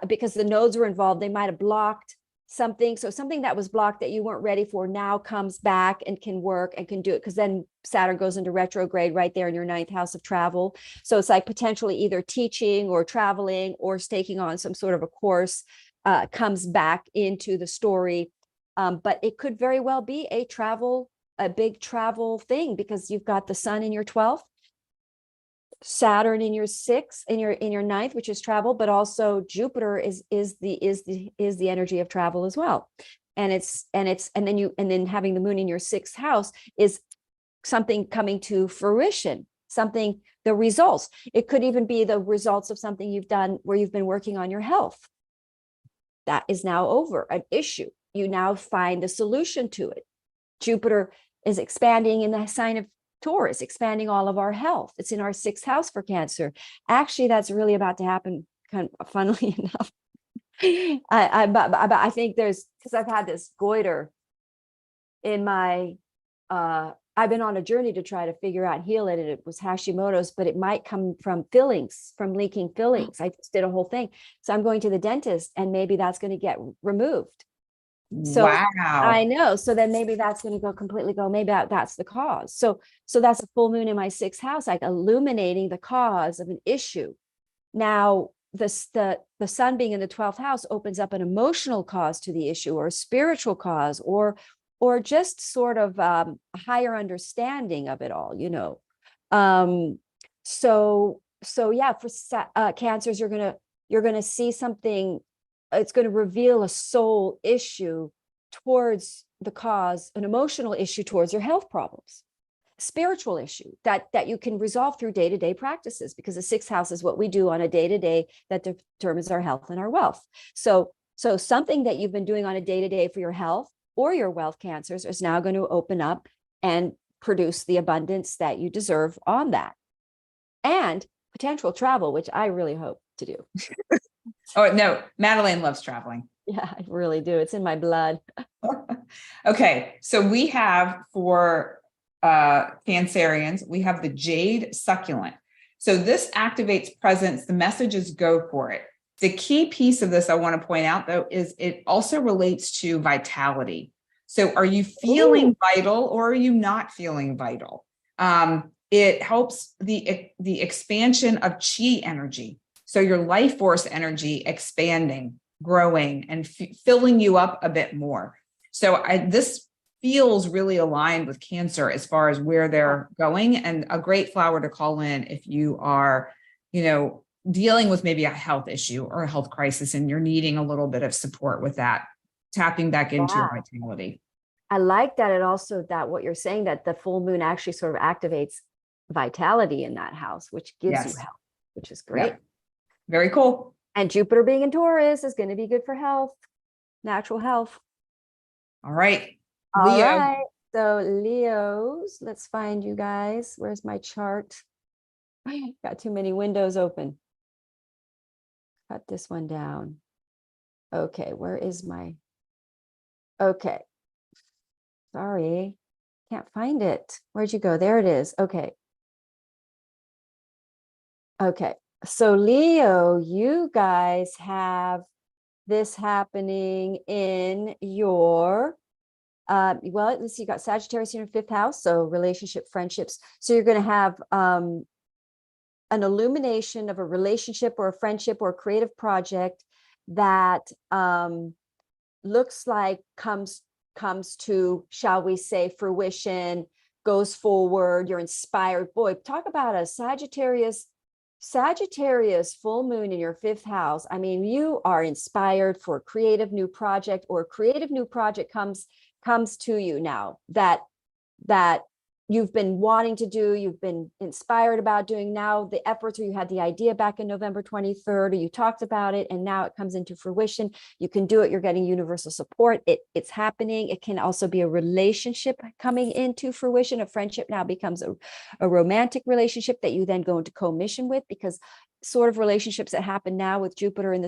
A: because the nodes were involved, they might have blocked something. So something that was blocked that you weren't ready for now comes back and can work and can do it, because then Saturn goes into retrograde right there in your 9th house of travel. So it's like potentially either teaching or traveling or taking on some sort of a course comes back into the story. But it could very well be a big travel thing, because you've got the sun in your 12th, Saturn in your 6th, in your 9th, which is travel, but also Jupiter is the energy of travel as well. And then having the moon in your 6th house is something coming to fruition, the results. It could even be the results of something you've done where you've been working on your health. That is now over, an issue. You now find a solution to it. Jupiter is expanding in the sign of Taurus, expanding all of our health. It's in our 6th house for Cancer. Actually, that's really about to happen, kind of funnily enough. I think because I've had this goiter in my I've been on a journey to try to figure out, heal it, and it was Hashimoto's, but it might come from fillings, from leaking fillings. I just did a whole thing. So I'm going to the dentist, and maybe that's going to get removed. So I
B: Wow.
A: know. So then maybe that's going to go completely go. Maybe that's the cause. So that's a full moon in my 6th house, like illuminating the cause of an issue. Now, the sun being in the 12th house opens up an emotional cause to the issue, or a spiritual cause, or just sort of a higher understanding of it all, you know. So yeah, for Cancers, you're gonna see something. It's going to reveal a soul issue towards the cause, an emotional issue towards your health problems, spiritual issue that you can resolve through day-to-day practices, because the 6th house is what we do on a day-to-day that determines our health and our wealth. So something that you've been doing on a day-to-day for your health or your wealth, Cancers, is now going to open up and produce the abundance that you deserve on that, and potential travel, which I really hope to do.
B: Oh, no, Madelaine loves traveling.
A: Yeah, I really do. It's in my blood.
B: Okay, so we have for Cancerians, we have the jade succulent. So this activates presence. The message is go for it. The key piece of this I want to point out, though, is it also relates to vitality. So are you feeling vital, or are you not feeling vital? It helps the expansion of chi energy. So your life force energy expanding, growing, and filling you up a bit more. So this feels really aligned with Cancer as far as where they're going, and a great flower to call in if you are, you know, dealing with maybe a health issue or a health crisis, and you're needing a little bit of support with that, tapping back into your vitality.
A: I like that. And also that what you're saying, that the full moon actually sort of activates vitality in that house, which gives you health, which is great.
B: Yep. Very cool.
A: And Jupiter being in Taurus is going to be good for health, natural health.
B: All right.
A: All
B: Leo.
A: right. So Leos, let's find you guys. Where's my chart? Got too many windows open. Cut this one down. Okay, where is my, okay. Sorry, can't find it. Where'd you go? There it is. Okay. Okay. So Leo, you guys have this happening in your, well, let's see, you got Sagittarius in your 5th house. So relationship, friendships. So you're going to have an illumination of a relationship or a friendship or a creative project that looks like comes to, shall we say, fruition, goes forward. You're inspired. Boy, talk about a Sagittarius full moon in your 5th house. I mean, you are inspired for a creative new project, or a creative new project comes to you now that you've been wanting to do, you've been inspired about doing. Now the efforts, or you had the idea back in November 23rd, or you talked about it, and now it comes into fruition. You can do it. You're getting universal support. It's happening. It can also be a relationship coming into fruition. A friendship now becomes a romantic relationship that you then go into commission with, because sort of relationships that happen now with Jupiter in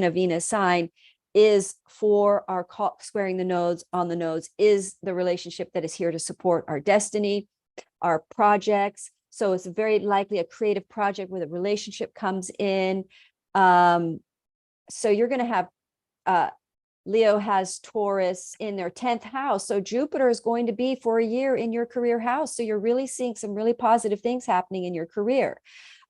A: a Venus sign is for our squaring the nodes on the nodes, is the relationship that is here to support our destiny, our projects. So it's very likely a creative project where the relationship comes in. So you're going to have, Leo has Taurus in their 10th house. So Jupiter is going to be for a year in your career house. So you're really seeing some really positive things happening in your career,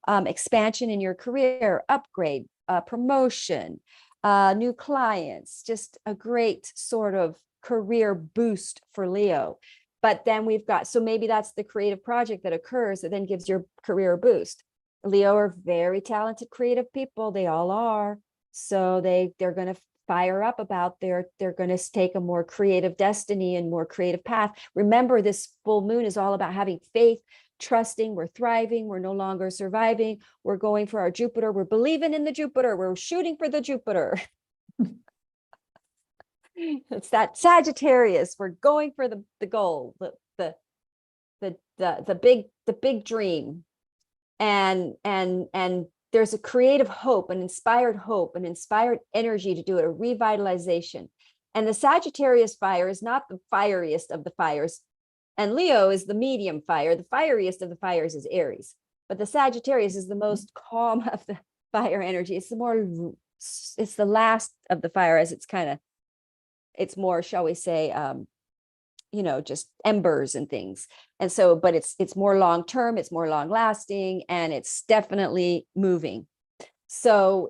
A: expansion in your career, upgrade, promotion, new clients, just a great sort of career boost for Leo. But then we've got, so maybe that's the creative project that occurs that then gives your career a boost. Leo are very talented, creative people. They all are. So they're going to fire up about they're going to take a more creative destiny and more creative path. Remember, this full moon is all about having faith, trusting. We're thriving. We're no longer surviving. We're going for our Jupiter. We're believing in the Jupiter. We're shooting for the Jupiter. It's that Sagittarius. We're going for the goal, the big dream. And there's a creative hope, an inspired energy to do it, a revitalization. And the Sagittarius fire is not the fieriest of the fires. And Leo is the medium fire. The fieriest of the fires is Aries, but the Sagittarius is the most calm of the fire energy. It's the last of the fire, as it's more, shall we say, just embers and things. And so, but it's more long-term, it's more long-lasting, and it's definitely moving. So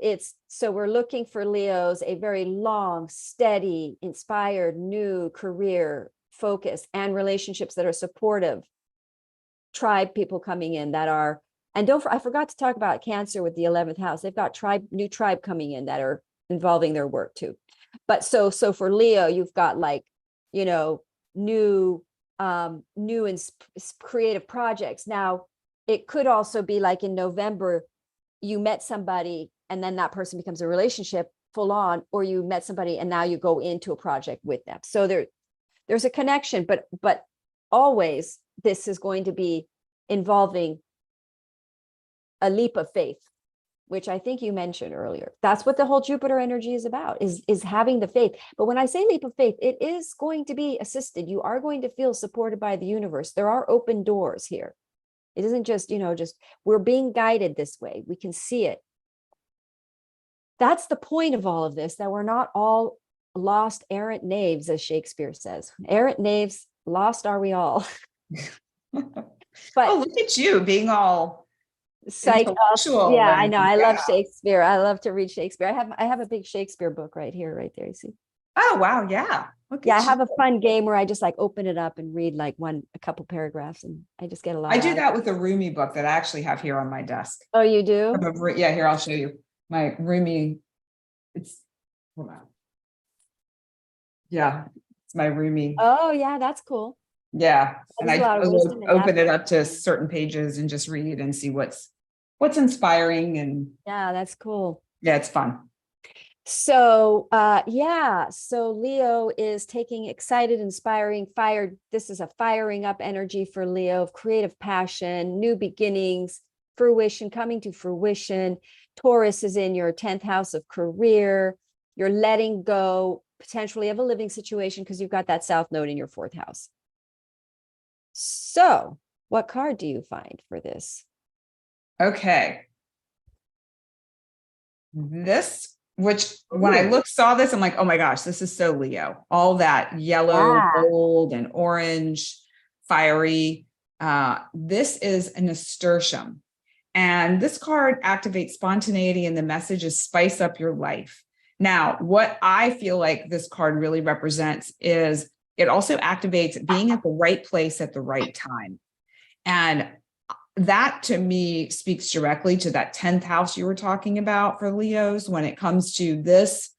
A: we're looking for Leos, a very long, steady, inspired, new career focus and relationships that are supportive. Tribe people coming in that are, and I forgot to talk about Cancer with the 11th house. They've got new tribe coming in that are involving their work too. But so for Leo, you've got like, new and creative projects. Now, it could also be like in November, you met somebody and then that person becomes a relationship full on, or you met somebody and now you go into a project with them. So there's a connection, but always this is going to be involving a leap of faith, which I think you mentioned earlier. That's what the whole Jupiter energy is about, is having the faith. But when I say leap of faith, it is going to be assisted. You are going to feel supported by the universe. There are open doors here. It isn't just, we're being guided this way. We can see it. That's the point of all of this, that we're not all lost errant knaves, as Shakespeare says. Errant knaves, lost are we all. But
B: look at you being all
A: intellectual. Yeah, I know. I love Shakespeare. I love to read Shakespeare. I have a big Shakespeare book right here, right there. You see?
B: Oh, wow. Yeah.
A: I have a fun game where I just like open it up and read like a couple paragraphs, and I just get a lot.
B: I do that with a Rumi book that I actually have here on my desk.
A: Oh, you do?
B: Yeah, here, I'll show you my Rumi. Hold on. Yeah, it's my Rumi.
A: Oh, yeah, that's cool.
B: Yeah. And I will open it up to certain pages and just read and see what's inspiring. And
A: yeah, that's cool.
B: Yeah, it's fun.
A: So so Leo is taking excited, inspiring, fired. This is a firing up energy for Leo of creative passion, new beginnings, fruition, coming to fruition. Taurus is in your 10th house of career. You're letting go potentially of a living situation because you've got that South Node in your 4th house. So what card do you find for this?
B: Okay. This, which when I saw this, I'm like, oh my gosh, this is so Leo. All that yellow, gold, and orange, fiery. This is a nasturtium. And this card activates spontaneity, and the message is spice up your life. Now, what I feel like this card really represents is it also activates being at the right place at the right time. And that to me speaks directly to that 10th house you were talking about for Leos. When it comes to this,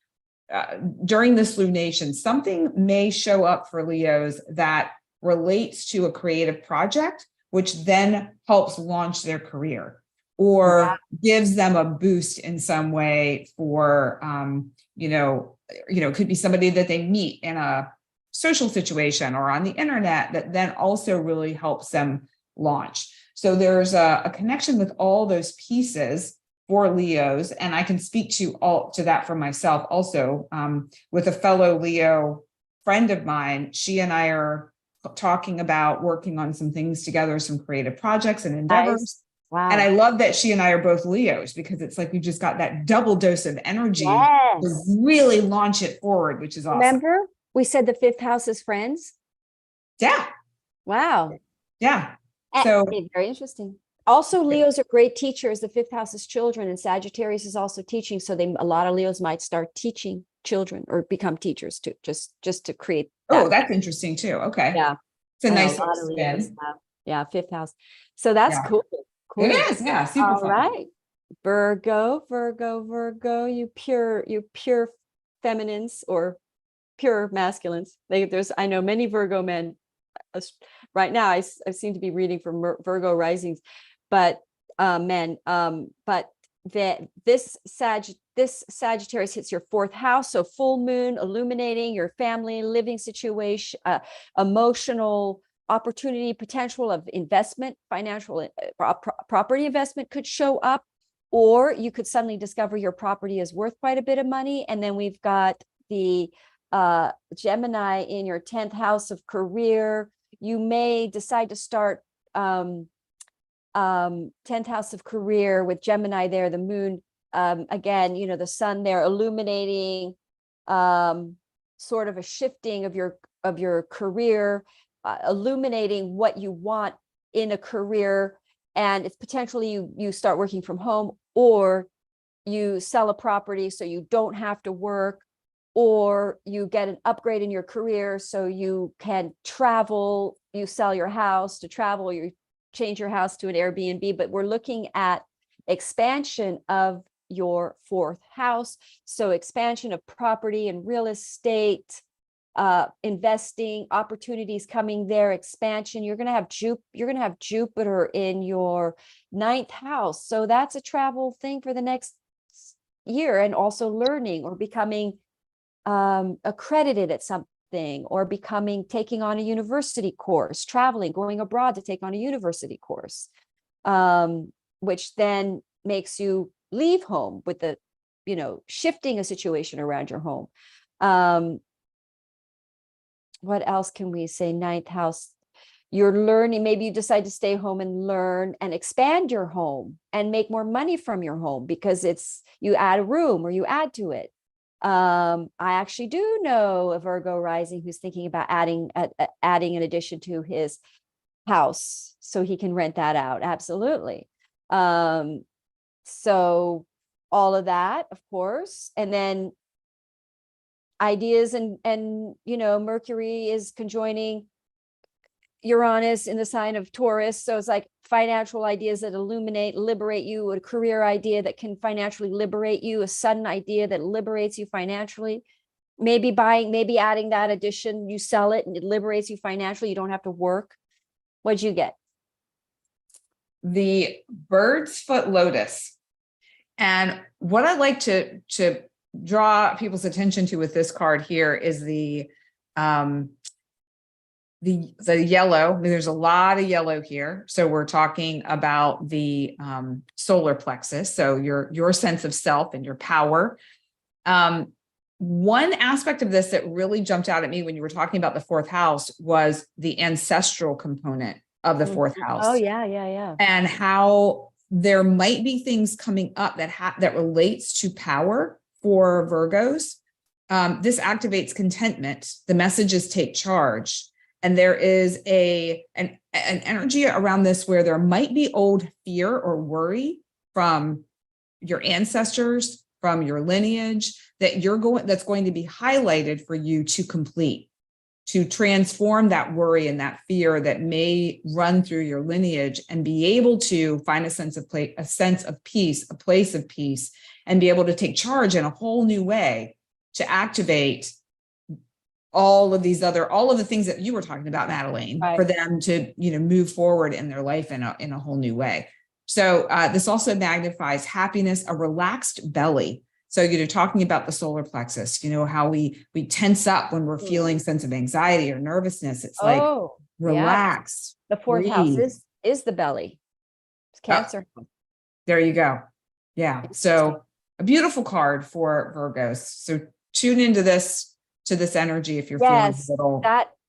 B: during this lunation, something may show up for Leos that relates to a creative project, which then helps launch their career or gives them a boost in some way for, could be somebody that they meet in a social situation or on the internet that then also really helps them launch. So there's a connection with all those pieces for Leos, and I can speak to that for myself also with a fellow Leo friend of mine. She and I are talking about working on some things together, some creative projects and endeavors. Nice. Wow. And I love that she and I are both Leos, because it's like we just got that double dose of energy to really launch it forward, which is awesome.
A: Remember, we said the 5th house is friends?
B: Yeah.
A: Wow.
B: Yeah. So
A: very interesting. Also, Leos are great teachers. The 5th house is children, and Sagittarius is also teaching. So a lot of Leos might start teaching children or become teachers too, just to create that.
B: Oh, that's interesting too. Okay.
A: Yeah.
B: It's a nice spin.
A: Yeah, 5th house. So that's cool. Cool.
B: It is. Yeah. Super
A: All
B: fun.
A: right. Virgo, you pure feminines or pure masculines. I know many Virgo men right now. I seem to be reading from Virgo risings, but men. But this Sagittarius hits your 4th house, so full moon illuminating your family, living situation, emotional opportunity, potential of investment, financial property investment could show up, or you could suddenly discover your property is worth quite a bit of money. And then we've got the Gemini in your 10th house of career. You may decide to start 10th house of career with Gemini there, the moon, again, you know, the sun there illuminating sort of a shifting of your career, illuminating what you want in a career. And it's potentially you start working from home, or you sell a property so you don't have to work, or you get an upgrade in your career so you can travel. You sell your house to travel, you change your house to an Airbnb. But we're looking at expansion of your fourth house. So expansion of property and real estate, investing opportunities coming there, expansion. You're going to have Jupiter in your ninth house. So that's a travel thing for the next year, and also learning or becoming accredited at something, or taking on a university course, traveling, going abroad to take on a university course, which then makes you leave home with the, you know, shifting a situation around your home. What else can we say? Ninth house, you're learning. Maybe you decide to stay home and learn and expand your home and make more money from your home because you add a room or you add to it. I actually do know a Virgo rising who's thinking about adding an addition to his house so he can rent that out. Absolutely. So all of that, of course, and then ideas and you know, Mercury is conjoining Uranus in the sign of Taurus. So it's like financial ideas that liberate you, a career idea that can financially liberate you, a sudden idea that liberates you financially. Maybe adding that addition, you sell it and it liberates you financially. You don't have to work. What'd you get?
B: The bird's foot lotus. And what I'd like to draw people's attention to with this card here is the yellow. I mean, there's a lot of yellow here. So we're talking about the solar plexus. So your sense of self and your power. One aspect of this that really jumped out at me when you were talking about the fourth house was the ancestral component of the fourth house.
A: Oh yeah.
B: And how there might be things coming up that relates to power for Virgos. This activates contentment. The messages take charge. And there is an energy around this where there might be old fear or worry from your ancestors, from your lineage, that's going to be highlighted for you to complete, to transform that worry and that fear that may run through your lineage, and be able to find a sense of peace, a place of peace, and be able to take charge in a whole new way to activate all of the things that you were talking about, Madelaine,
A: right,
B: for them to, you know, move forward in their life in a whole new way. So this also magnifies happiness, a relaxed belly. So you're talking about the solar plexus, you know, how we tense up when we're feeling sense of anxiety or nervousness. It's like, relax.
A: Yeah. The fourth house is the belly. It's Cancer.
B: There you go. Yeah. So a beautiful card for Virgos. So tune into this energy if you're feeling a little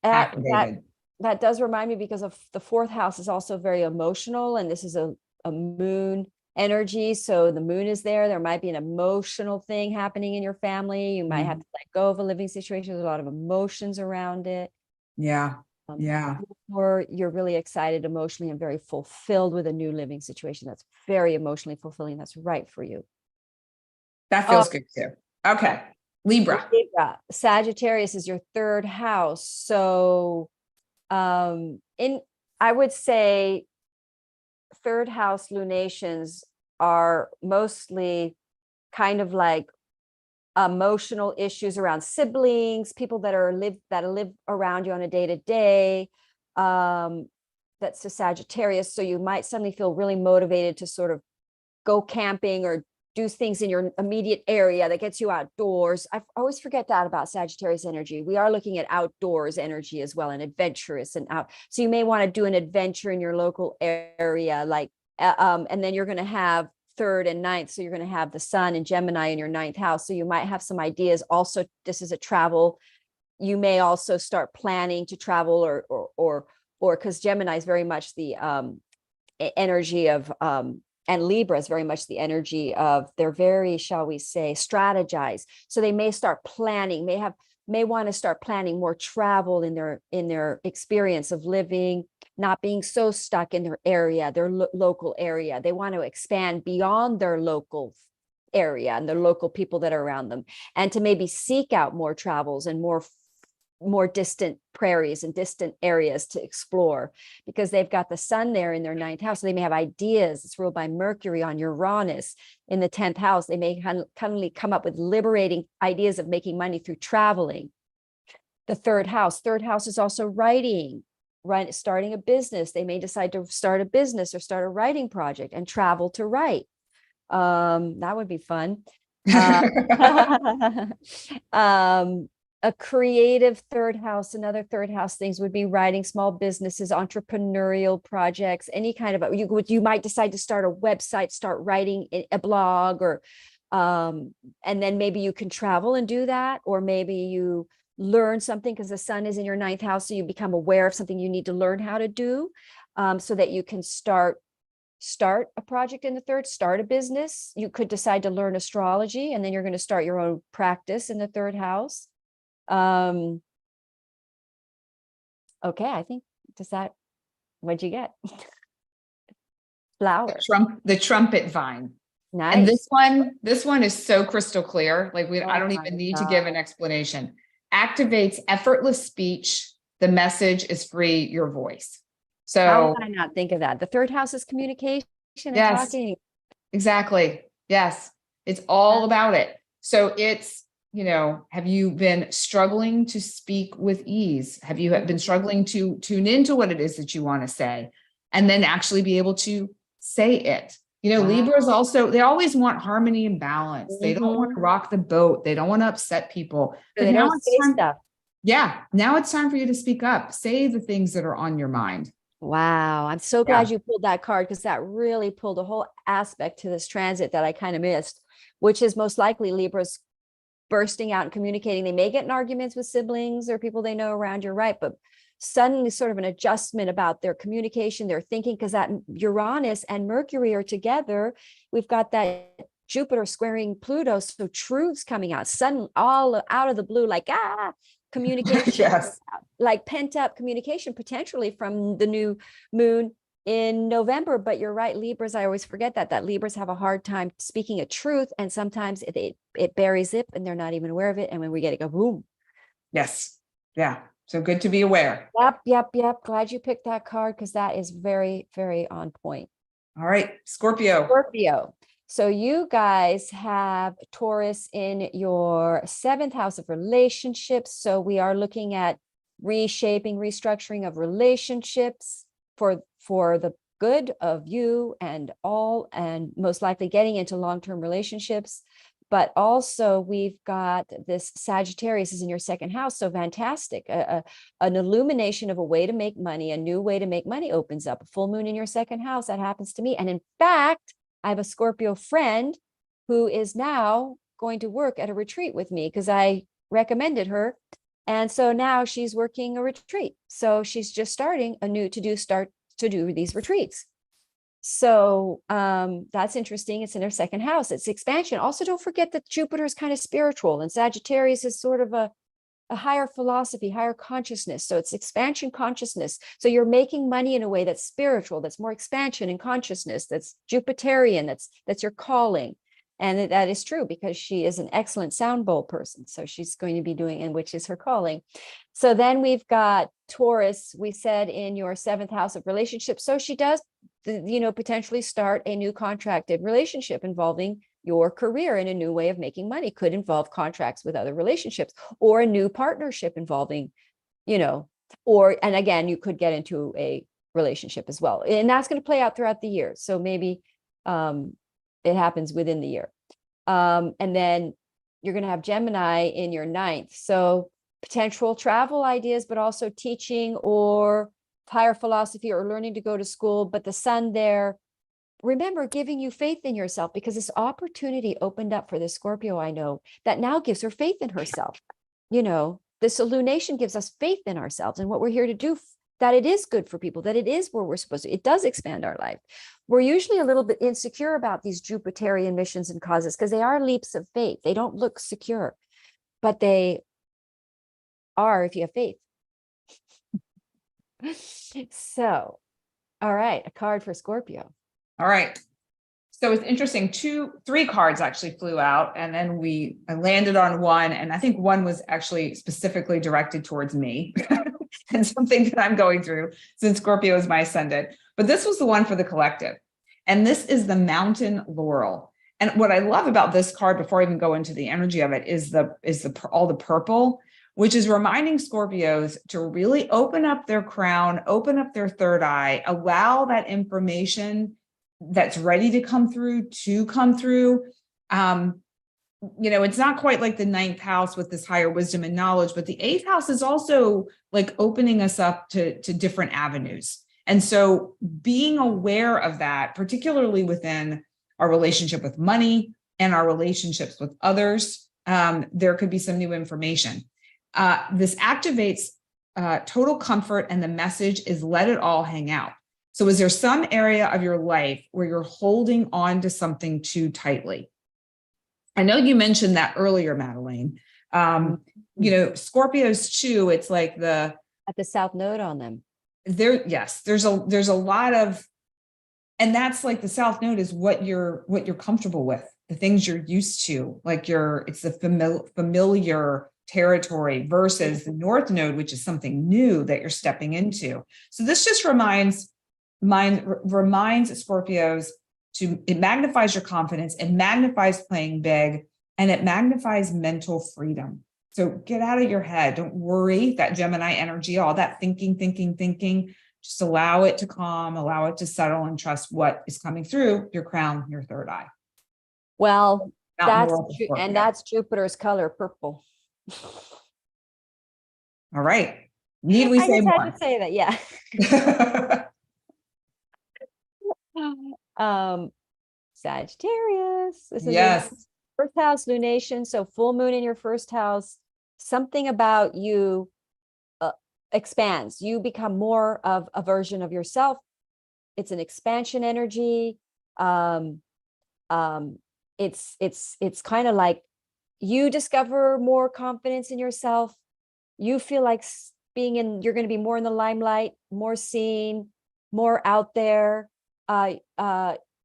B: activated.
A: That does remind me, because of the fourth house is also very emotional, and this is a moon energy. So the moon is there. There might be an emotional thing happening in your family. You might have to let go of a living situation. There's a lot of emotions around it.
B: Yeah.
A: Or you're really excited emotionally and very fulfilled with a new living situation that's very emotionally fulfilling. That's right for you.
B: That feels good too. Okay. Libra.
A: Sagittarius is your third house. So I would say third house lunations are mostly kind of like emotional issues around siblings, people that live around you on a day-to-day. That's a Sagittarius. So you might suddenly feel really motivated to sort of go camping or do things in your immediate area that gets you outdoors. I always forget that about Sagittarius energy. We are looking at outdoors energy as well, and adventurous and out. So you may want to do an adventure in your local area, like, and then you're going to have third and ninth. So you're going to have the sun and Gemini in your ninth house. So you might have some ideas. Also, this is a travel. You may also start planning to travel or or because Gemini is very much the energy of, and Libra is very much the energy of, they're very, shall we say, strategize. So they may start planning, may want to start planning more travel in their experience of living, not being so stuck in their area, their local area. They want to expand beyond their local area and the local people that are around them, and to maybe seek out more travels and more distant prairies and distant areas to explore, because they've got the sun there in their 9th house. So they may have ideas. It's ruled by Mercury on Uranus in the 10th house. They may cunningly come up with liberating ideas of making money through traveling. The third house is also writing, right? Starting a business. They may decide to start a business or start a writing project and travel to write. That would be fun. A creative third house, another third house things would be writing, small businesses, entrepreneurial projects, any kind of, you might decide to start a website, start writing a blog, or and then maybe you can travel and do that, or maybe you learn something because the sun is in your 9th house, so you become aware of something you need to learn how to do, so that you can start a project in the third, start a business. You could decide to learn astrology, and then you're going to start your own practice in the third house. Okay, I think, what'd you get? Flower.
B: The trumpet vine.
A: Nice.
B: And this one is so crystal clear. Like I don't even need to give an
A: God.
B: explanation. Activates effortless speech. The message is free your voice. So
A: how did I not think of that? The third house is communication and talking.
B: Exactly. Yes. It's all about it. So it's, have you been struggling to speak with ease? Have you been struggling to tune into what it is that you want to say, and then actually be able to say it?
A: Wow.
B: Libras also, they always want harmony and balance. They don't want to rock the boat. They don't want to upset people.
A: So they don't say stuff.
B: Yeah. Now it's time for you to speak up. Say the things that are on your mind.
A: Wow. I'm so glad you pulled that card, because that really pulled a whole aspect to this transit that I kind of missed, which is most likely Libras bursting out and communicating. They may get in arguments with siblings or people they know around, you're right, but suddenly sort of an adjustment about their communication, their thinking, because that Uranus and Mercury are together. We've got that Jupiter squaring Pluto, so truths coming out, suddenly all out of the blue, like communication,
B: Yes.
A: like pent up communication potentially from the new moon in November. But you're right, Libras, I always forget that Libras have a hard time speaking a truth, and sometimes it buries it and they're not even aware of it, and when we get it, go boom.
B: Yes. Yeah. So good to be aware.
A: Yep. Glad you picked that card, because that is very, very on point.
B: All right, Scorpio.
A: So you guys have Taurus in your 7th house of relationships. So we are looking at reshaping, restructuring of relationships for the good of you and all, and most likely getting into long-term relationships. But also we've got this Sagittarius is in your 2nd house. So fantastic. An illumination of a way to make money, a new way to make money opens up. A full moon in your 2nd house. That happens to me. And in fact, I have a Scorpio friend who is now going to work at a retreat with me because I recommended her. And so now she's working a retreat. So she's just starting to do these retreats. So that's interesting. It's in her 2nd house. It's expansion. Also, don't forget that Jupiter is kind of spiritual, and Sagittarius is sort of a higher philosophy, higher consciousness. So it's expansion consciousness. So you're making money in a way that's spiritual, that's more expansion and consciousness, that's Jupiterian, that's your calling. And that is true because she is an excellent sound bowl person. So she's going to be doing, and which is her calling. So then we've got Taurus, we said, in your 7th house of relationships. So she does, potentially start a new contracted relationship involving your career in a new way of making money. Could involve contracts with other relationships, or a new partnership involving, and again, you could get into a relationship as well. And that's going to play out throughout the year. So maybe it happens within the year. And then you're going to have Gemini in your 9th. So potential travel ideas, but also teaching or higher philosophy or learning to go to school. But the sun there, remember, giving you faith in yourself, because this opportunity opened up for the Scorpio I know that now gives her faith in herself. This illumination gives us faith in ourselves and what we're here to do that it is good for people, that it is where we're supposed to, it does expand our life. We're usually a little bit insecure about these Jupiterian missions and causes because they are leaps of faith. They don't look secure, but they are if you have faith. So, all right, a card for Scorpio.
B: All right. So it's interesting. 3 cards actually flew out, and then I landed on one, and I think one was actually specifically directed towards me and something that I'm going through since Scorpio is my ascendant. But this was the one for the collective, and this is the Mountain Laurel. And what I love about this card, before I even go into the energy of it, is all the purple, which is reminding Scorpios to really open up their crown, open up their third eye, allow that information that's ready to come through. It's not quite like the 9th house with this higher wisdom and knowledge, but the 8th house is also like opening us up to different avenues. And so being aware of that, particularly within our relationship with money and our relationships with others, there could be some new information. This activates total comfort, and the message is let it all hang out. So is there some area of your life where you're holding on to something too tightly? I know you mentioned that earlier, Madelaine. Scorpios too, it's like at
A: the South Node on them.
B: There's a lot of, and that's like the South Node is what you're comfortable with, the things you're used to, it's the familiar territory versus the North Node, which is something new that you're stepping into. So this just reminds Scorpios it magnifies your confidence, it magnifies playing big, and it magnifies mental freedom. So get out of your head. Don't worry, that Gemini energy, all that thinking, just allow it to calm, allow it to settle, and trust what is coming through your crown, your third eye.
A: Well, that's Jupiter's color, purple.
B: All right. Need we say more? I
A: had to say that, yeah. Sagittarius. This is your first house lunation. So full moon in your first house. Something about you expands. You become more of a version of yourself. It's an expansion energy. It's kind of like you discover more confidence in yourself. You feel like you're going to be more in the limelight, more seen, more out there.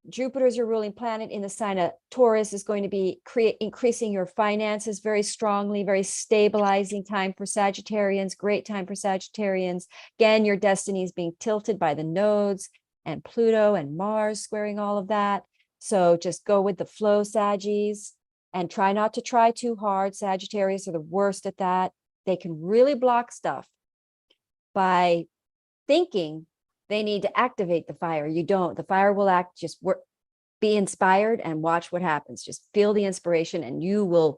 A: Jupiter is your ruling planet in the sign of Taurus, is going to be increasing your finances very strongly, very stabilizing time for Sagittarians, great time for Sagittarians. Again, your destiny is being tilted by the nodes and Pluto and Mars squaring all of that. So just go with the flow, Saggies, and try not to try too hard. Sagittarius are the worst at that. They can really block stuff by thinking they need to activate the fire. You don't. The fire will act, just be inspired and watch what happens. Just feel the inspiration, and you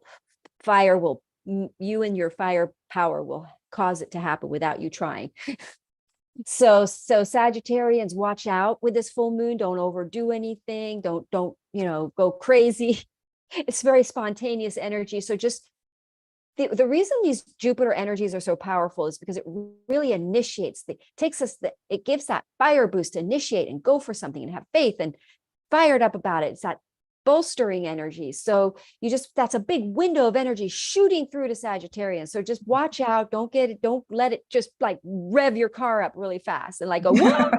A: and your fire power will cause it to happen without you trying. So Sagittarians, watch out with this full moon. Don't overdo anything. Don't go crazy. It's very spontaneous energy. So just the reason these Jupiter energies are so powerful is because it really initiates it gives that fire boost to initiate and go for something and have faith and fired up about it. It's that bolstering energy. So that's a big window of energy shooting through to Sagittarians. So just watch out. Don't let it just like rev your car up really fast and like go, whoa.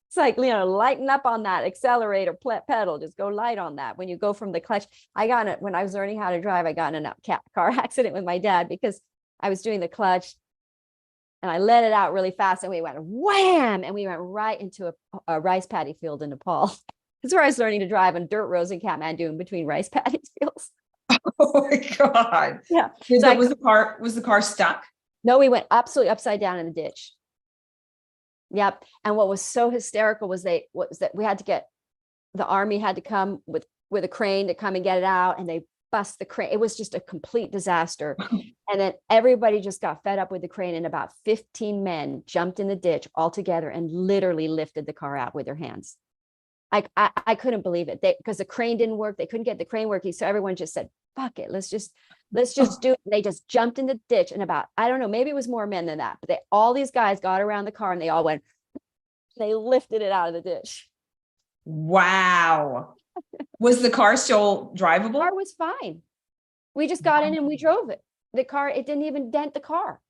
A: It's like, lighten up on that accelerator pedal. Just go light on that. When you go from the clutch, when I was learning how to drive, I got in a car accident with my dad because I was doing the clutch and I let it out really fast and we went wham, and we went right into a rice paddy field in Nepal. That's where I was learning to drive on dirt roads in Kathmandu in between rice paddy fields.
B: Oh my God.
A: Yeah.
B: Was the car stuck?
A: No, we went absolutely upside down in the ditch. Yep. And what was so hysterical was that we had to the army had to come with a crane to come and get it out, and they bust the crane. It was just a complete disaster. And then everybody just got fed up with the crane, and about 15 men jumped in the ditch all together and literally lifted the car out with their hands. I couldn't believe it. Because the crane didn't work. They couldn't get the crane working. So everyone just said, fuck it. Let's just do it. They just jumped in the ditch, and about, I don't know, maybe it was more men than that, but all these guys got around the car and they all went, they lifted it out of the ditch.
B: Wow. Was the car still drivable?
A: The car was fine. We just got in and we drove it. The car, it didn't even dent the car.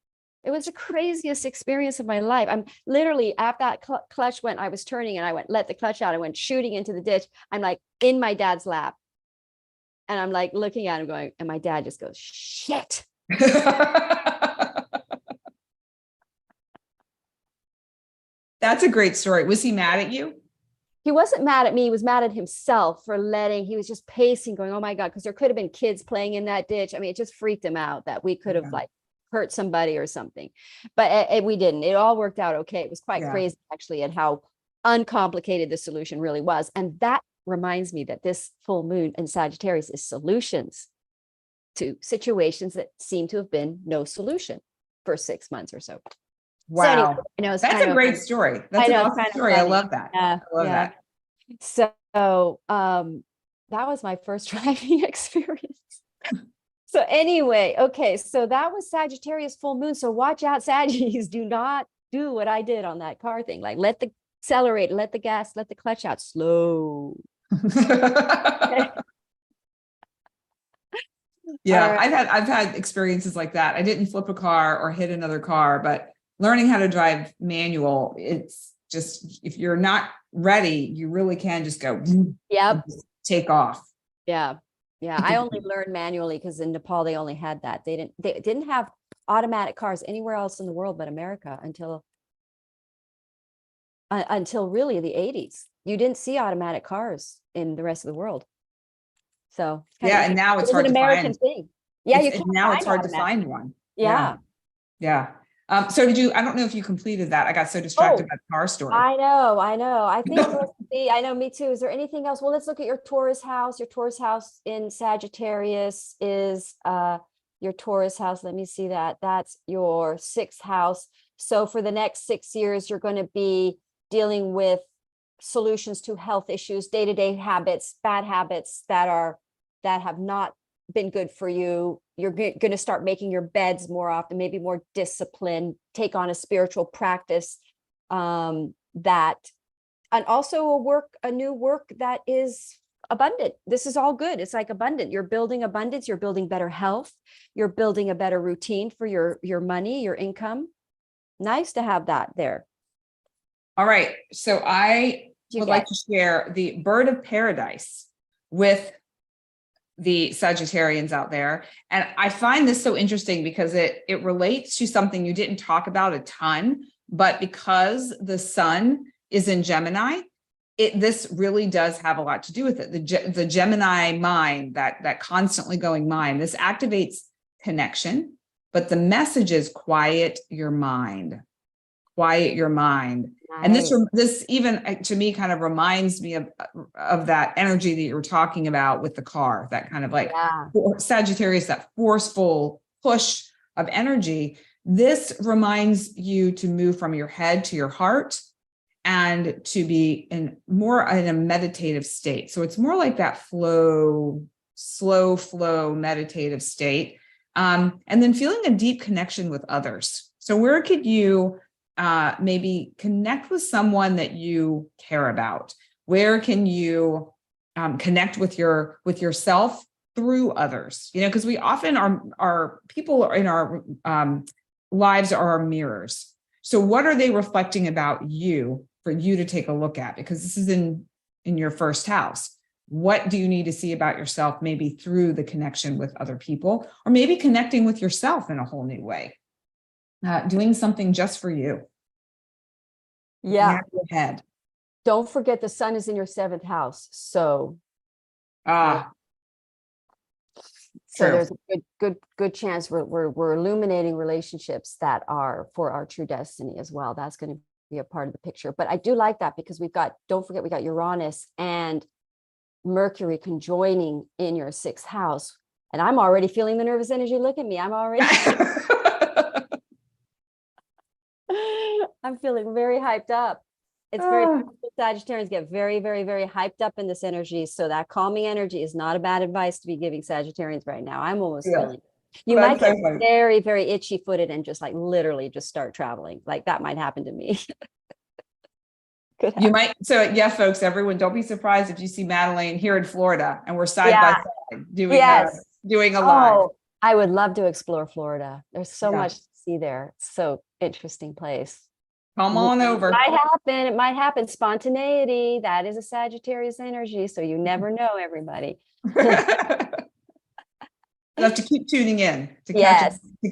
A: It was the craziest experience of my life. I'm literally, after that clutch went, I was turning and I went, let the clutch out. I went shooting into the ditch. I'm like in my dad's lap. And I'm like looking at him going, and my dad just goes, shit.
B: That's a great story. Was he mad at you?
A: He wasn't mad at me. He was mad at himself for he was just pacing going, oh my God, because there could have been kids playing in that ditch. I mean, it just freaked him out that we could have like hurt somebody or something, but we didn't. It all worked out okay. It was quite crazy actually at how uncomplicated the solution really was. And that reminds me that this full moon in Sagittarius is solutions to situations that seem to have been no solution for 6 months or so.
B: Wow.
A: So anyway, I know,
B: that's a great story. That's an awesome story. I love that. I love that.
A: So that was my first driving experience. So anyway, okay. So that was Sagittarius full moon. So watch out, Saggies. Do not do what I did on that car thing. Like let the accelerate, let the gas, let the clutch out slow.
B: Yeah, right. I've had experiences like that. I didn't flip a car or hit another car, but learning how to drive manual, it's just, if you're not ready, you really can just go, take off.
A: Yeah. Yeah. I only learned manually because in Nepal, they only had that. They didn't have automatic cars anywhere else in the world but America until really the 80s. You didn't see automatic cars in the rest of the world. So
B: and now it's hard to
A: American
B: find.
A: Thing. Yeah, you can't.
B: Now it's hard to find one.
A: Yeah.
B: So I don't know if you completed that. I got so distracted by the car story.
A: I know. I think I know, me too. Is there anything else? Well, let's look at your Taurus house. Your Taurus house in Sagittarius is your Taurus house. Let me see that. That's your 6th house. So for the next 6 years, you're going to be dealing with solutions to health issues, day-to-day habits, bad habits that have not been good for you. You're going to start making your beds more often, maybe more disciplined, take on a spiritual practice and also a new work that is abundant. This is all good. It's like abundant. You're building abundance. You're building better health. You're building a better routine for your money, your income. Nice to have that there.
B: All right. So I would like to share the bird of paradise with the Sagittarians out there. And I find this so interesting because it relates to something you didn't talk about a ton, but because the sun is in Gemini, this really does have a lot to do with it. The Gemini mind, that constantly going mind, this activates connection, but the message is quiet your mind. Quiet your mind. Nice. And this even to me kind of reminds me of that energy that you were talking about with the car, that kind of like Sagittarius, that forceful push of energy. This reminds you to move from your head to your heart and to be more in a meditative state. So it's more like that slow flow meditative state. And then feeling a deep connection with others. So where could you maybe connect with someone that you care about? Where can you connect with yourself through others? Because we often are people in our lives are our mirrors. So what are they reflecting about you for you to take a look at? Because this is in your 1st house. What do you need to see about yourself, maybe through the connection with other people, or maybe connecting with yourself in a whole new way? Doing something just for you.
A: Yeah.
B: Your head.
A: Don't forget the sun is in your 7th house. So there's a good chance we're illuminating relationships that are for our true destiny as well. That's going to be a part of the picture. But I do like that because don't forget we got Uranus and Mercury conjoining in your 6th house. And I'm already feeling the nervous energy. Look at me. I'm feeling very hyped up. It's very, Sagittarians get very, very, very hyped up in this energy. So that calming energy is not a bad advice to be giving Sagittarians right now. I'm almost
B: Yeah.
A: feeling you might get very, very itchy footed and just like literally just start traveling. Like that might happen to me.
B: You might. So yeah, folks, everyone, don't be surprised if you see Madelaine here in Florida and we're side by side doing a live.
A: Oh, I would love to explore Florida. There's so much to see there. It's so interesting place.
B: Come on over.
A: It might happen. It might happen. Spontaneity. That is a Sagittarius energy. So you never know, everybody.
B: You have to keep tuning in to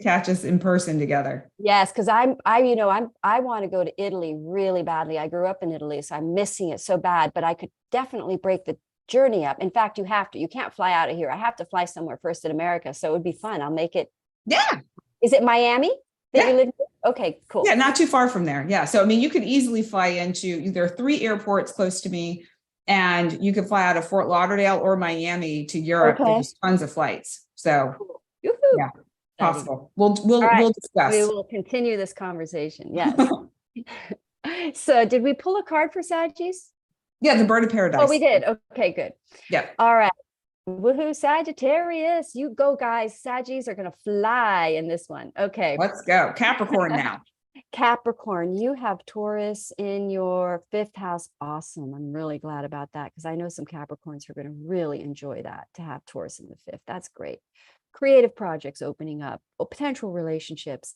B: catch us in person together.
A: Yes, because I want to go to Italy really badly. I grew up in Italy, so I'm missing it so bad, but I could definitely break the journey up. In fact, you can't fly out of here. I have to fly somewhere first in America. So it would be fun. I'll make it.
B: Yeah.
A: Is it Miami that you live in? Okay, cool.
B: Yeah, not too far from there. Yeah. So, I mean, you could easily fly into, there are 3 airports close to me, and you could fly out of Fort Lauderdale or Miami to Europe. Okay. There's tons of flights. So, yeah, possible. We'll discuss.
A: We will continue this conversation. Yes. So, did we pull a card for Saggies?
B: Yeah, the bird of paradise.
A: Oh, we did. Okay, good.
B: Yeah.
A: All right. Woohoo, Sagittarius. You go, guys. Saggies are going to fly in this one. Okay.
B: Let's go. Capricorn now.
A: Capricorn, you have Taurus in your 5th house. Awesome. I'm really glad about that because I know some Capricorns are going to really enjoy that, to have Taurus in the 5th. That's great. Creative projects opening up, or potential relationships.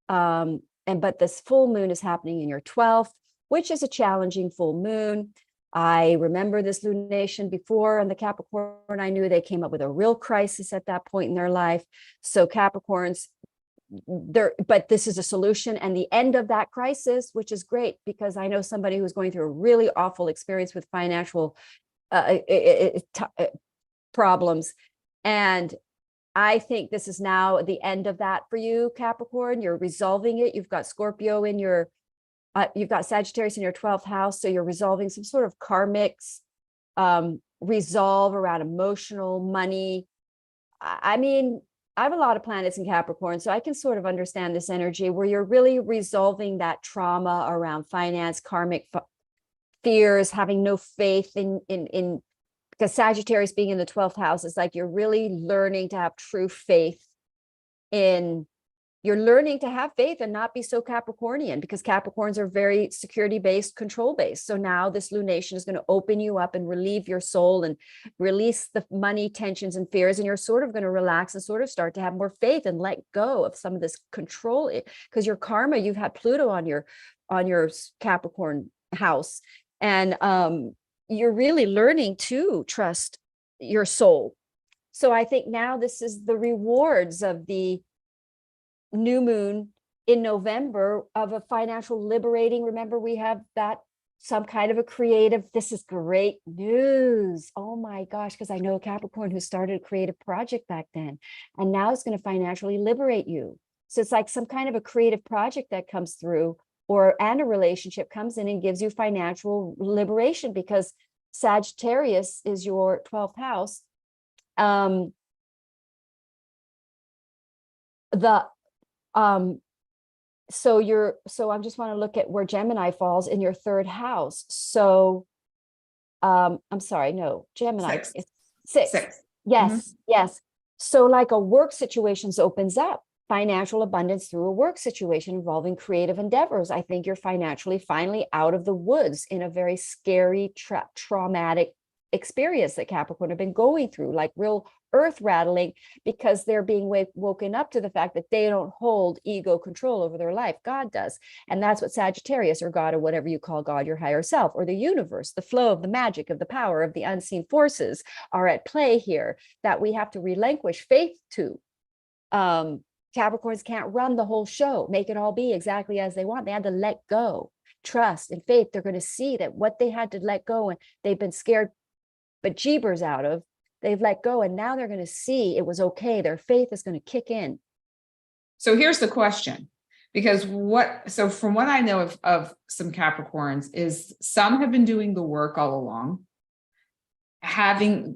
A: But this full moon is happening in your 12th, which is a challenging full moon. I remember this lunation before, and the Capricorn, I knew they came up with a real crisis at that point in their life. So Capricorns, but this is a solution and the end of that crisis, which is great because I know somebody who's going through a really awful experience with financial problems. And I think this is now the end of that for you, Capricorn. You're resolving it. You've got Scorpio in your you've got Sagittarius in your 12th house. So you're resolving some sort of karmic resolve around emotional money. I mean, I have a lot of planets in Capricorn, so I can sort of understand this energy where you're really resolving that trauma around finance, karmic fears, having no faith in because Sagittarius being in the 12th house is like you're really learning to have true faith you're learning to have faith and not be so Capricornian, because Capricorns are very security-based, control-based. So now this lunation is going to open you up and relieve your soul and release the money tensions and fears. And you're sort of going to relax and sort of start to have more faith and let go of some of this control, because your karma, you've had Pluto on your Capricorn house. And you're really learning to trust your soul. So I think now this is the rewards of the new moon in November of a financial liberating. Remember, we have that some kind of a creative. This is great news. Oh my gosh, because I know a Capricorn who started a creative project back then, and now it's going to financially liberate you. So it's like some kind of a creative project that comes through, and a relationship comes in and gives you financial liberation, because Sagittarius is your 12th house. So I just want to look at where Gemini falls in your 3rd house. So I'm sorry, no, Gemini. Six. Yes, yes. So like a work situations opens up financial abundance through a work situation involving creative endeavors. I think you're financially finally out of the woods in a very scary, traumatic experience that Capricorn have been going through, like real earth rattling, because they're being woken up to the fact that they don't hold ego control over their life. God does. And that's what Sagittarius, or God, or whatever you call God, your higher self, or the universe, the flow of the magic, of the power of the unseen forces are at play here, that we have to relinquish faith to. Capricorns can't run the whole show, make it all be exactly as they want. They had to let go, trust and faith. They're going to see that what they had to let go and they've been scared but jeebers out of, they've let go, and now they're going to see it was okay. Their faith is going to kick in.
B: So here's the question, because from what I know of some Capricorns is some have been doing the work all along,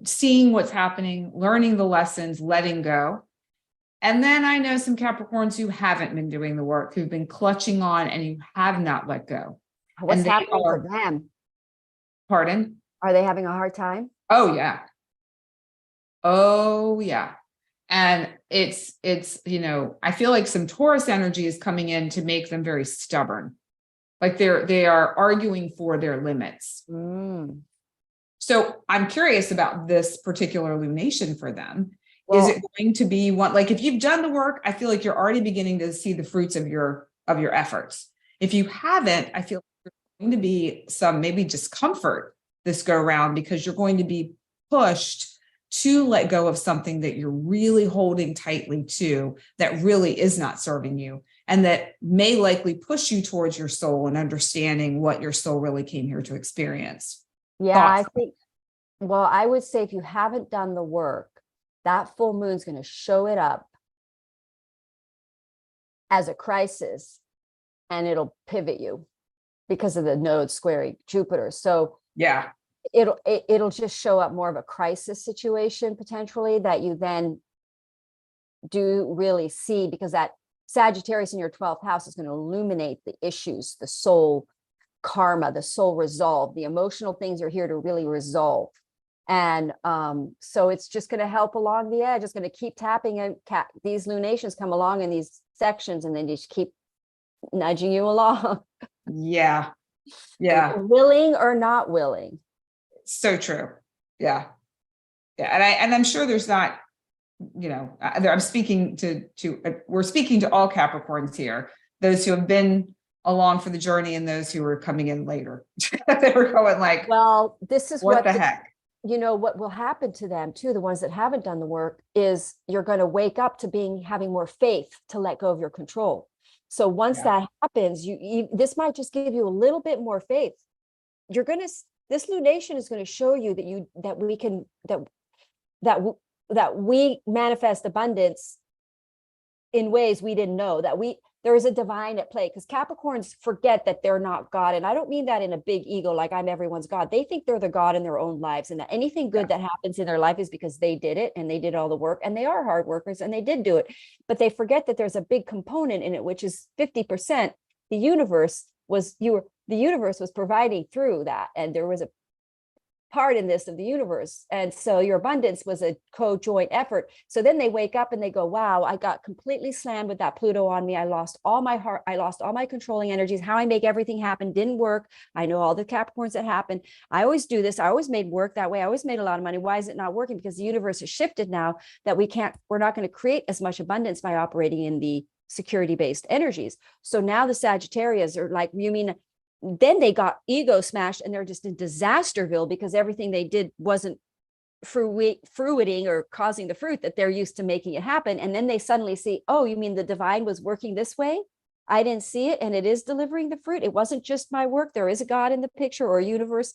B: seeing what's happening, learning the lessons, letting go. And then I know some Capricorns who haven't been doing the work, who've been clutching on and who have not let go.
A: What's
B: And they
A: happening
B: are,
A: to them?
B: pardon?
A: Are they having a hard time?
B: Oh, yeah. Oh, yeah. And it's, you know, I feel like some Taurus energy is coming in to make them very stubborn. Like they are arguing for their limits.
A: Mm.
B: So I'm curious about this particular illumination for them.
A: Well,
B: Is it going to be one, like if you've done the work, I feel like you're already beginning to see the fruits of your efforts. If you haven't, I feel like there's going to be some maybe discomfort this go around, because you're going to be pushed to let go of something that you're really holding tightly to, that really is not serving you, and that may likely push you towards your soul and understanding what your soul really came here to experience.
A: yeah,
B: Thoughts?
A: I think, well, I would say if you haven't done the work, that full moon's going to show it up as a crisis, and it'll pivot you because of the node squaring Jupiter. So
B: Yeah.
A: it'll just show up more of a crisis situation potentially that you then do really see, because that Sagittarius in your 12th house is going to illuminate the issues, the soul karma, the soul resolve, the emotional things you're here to really resolve. And so it's just going to help along the edge. It's going to keep tapping, and these lunations come along in these sections, and then just keep nudging you along.
B: Yeah. Yeah.
A: Willing or not willing.
B: So true. Yeah. Yeah. And I'm sure there's not, you know, I'm speaking we're speaking to all Capricorns here, those who have been along for the journey and those who are coming in later. They were going like,
A: well, this is
B: what the heck?
A: You know, what will happen to them too, the ones that haven't done the work, is you're going to wake up to having more faith to let go of your control. So once that happens, you this might just give you a little bit more faith. This lunation is going to show you that we manifest abundance in ways we didn't know, that there is a divine at play, because Capricorns forget that they're not God. And I don't mean that in a big ego, like I'm everyone's God. They think they're the God in their own lives, and that anything good that happens in their life is because they did it, and they did all the work, and they are hard workers, and they did do it. But they forget that there's a big component in it, which is 50%. The universe was providing through that. And there was a part in this of the universe. And so your abundance was a co-joint effort. So then they wake up and they go, wow, I got completely slammed with that Pluto on me. I lost all my heart. I lost all my controlling energies. How I make everything happen didn't work. I know all the Capricorns that happened. I always do this. I always made work that way. I always made a lot of money. Why is it not working? Because the universe has shifted now, that we're not going to create as much abundance by operating in the security-based energies. So now the Sagittarius are like, you mean, then they got ego smashed, and they're just in disasterville because everything they did wasn't fruiting or causing the fruit that they're used to making it happen. And then they suddenly see, oh, you mean the divine was working this way? I didn't see it, and it is delivering the fruit. It wasn't just my work. There is a God in the picture, or a universe.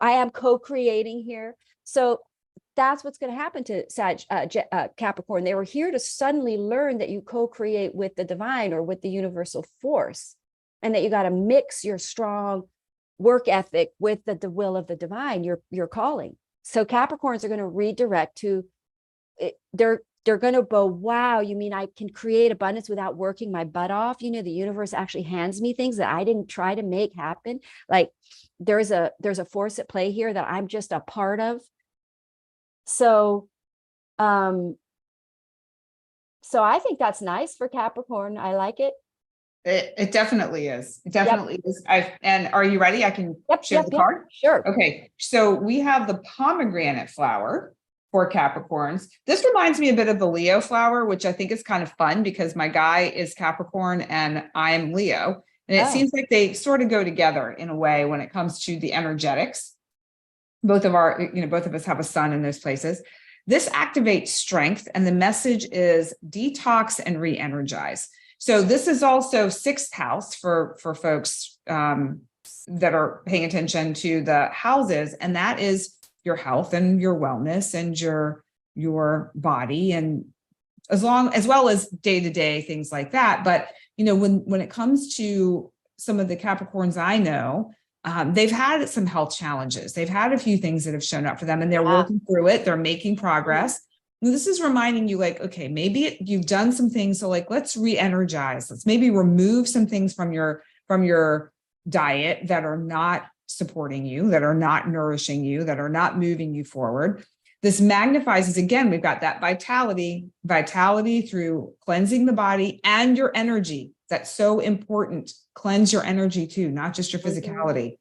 A: I am co-creating here. So that's what's going to happen to Capricorn. They were here to suddenly learn that you co-create with the divine, or with the universal force, and that you got to mix your strong work ethic with the will of the divine, your calling. So Capricorns are going to redirect to it. They're going to go, wow, you mean I can create abundance without working my butt off? You know, the universe actually hands me things that I didn't try to make happen. Like there's a force at play here that I'm just a part of. So I think that's nice for Capricorn. I like it.
B: It definitely is. It definitely is. And are you ready? I can share the card.
A: Sure.
B: Okay. So we have the pomegranate flower for Capricorns. This reminds me a bit of the Leo flower, which I think is kind of fun because my guy is Capricorn and I'm Leo. And it seems like they sort of go together in a way when it comes to the energetics. Both of us have a sun in those places. This activates strength, and the message is detox and re-energize. So this is also 6th house for folks that are paying attention to the houses, and that is your health and your wellness and your body, and as well as day-to-day things like that. But you know, when it comes to some of the Capricorns I know, they've had some health challenges. They've had a few things that have shown up for them, and they're working through it. They're making progress. This is reminding you, like, okay, maybe you've done some things. So like, let's re-energize. Let's maybe remove some things from your diet that are not supporting you, that are not nourishing you, that are not moving you forward. This magnifies, again, we've got that vitality through cleansing the body and your energy. That's so important. Cleanse your energy too, not just your physicality.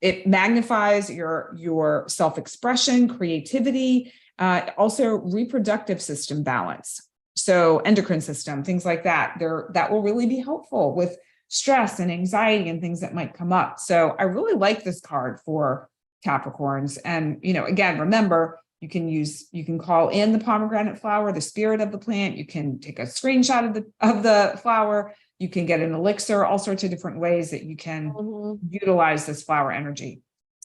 B: It magnifies your self-expression, creativity, also reproductive system balance. So endocrine system, things like that. That will really be helpful with stress and anxiety and things that might come up. So I really like this card for Capricorns. And, again, remember, you can call in the pomegranate flower, the spirit of the plant. You can take a screenshot of the flower. You can get an elixir, all sorts of different ways that you can utilize this flower energy.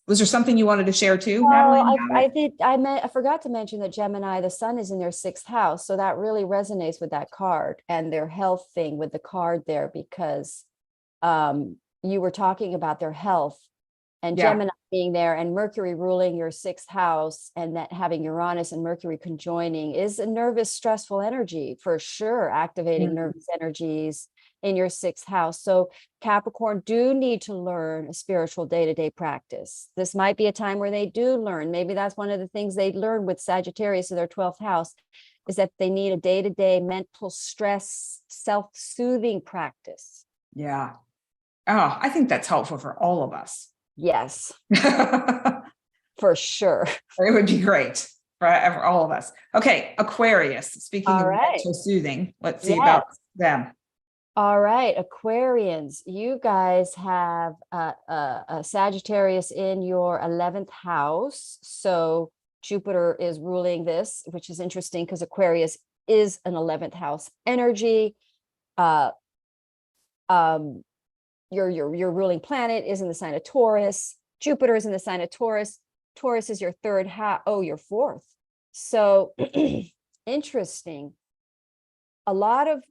B: Was there something you wanted to share too, Madelaine?
A: I forgot to mention that Gemini, the sun is in their 6th house. So that really resonates with that card and their health thing with the card there, because you were talking about their health and Gemini being there and Mercury ruling your 6th house, and that having Uranus and Mercury conjoining is a nervous, stressful energy for sure, activating nervous energies in your 6th house. So Capricorn do need to learn a spiritual day-to-day practice. This might be a time where they do learn. Maybe that's one of the things they learn with Sagittarius in their 12th house, is that they need a day-to-day mental stress, self-soothing practice.
B: Yeah. Oh, I think that's helpful for all of us.
A: Yes, for sure.
B: It would be great for all of us. Okay, Aquarius. Speaking of mental soothing, let's see about them.
A: All right, Aquarians, you guys have a Sagittarius in your 11th house. So Jupiter is ruling this, which is interesting because Aquarius is an 11th house energy. Your ruling planet is in the sign of Taurus. Jupiter is in the sign of Taurus. Taurus is your 3rd house. Oh, your 4th. So interesting. A lot of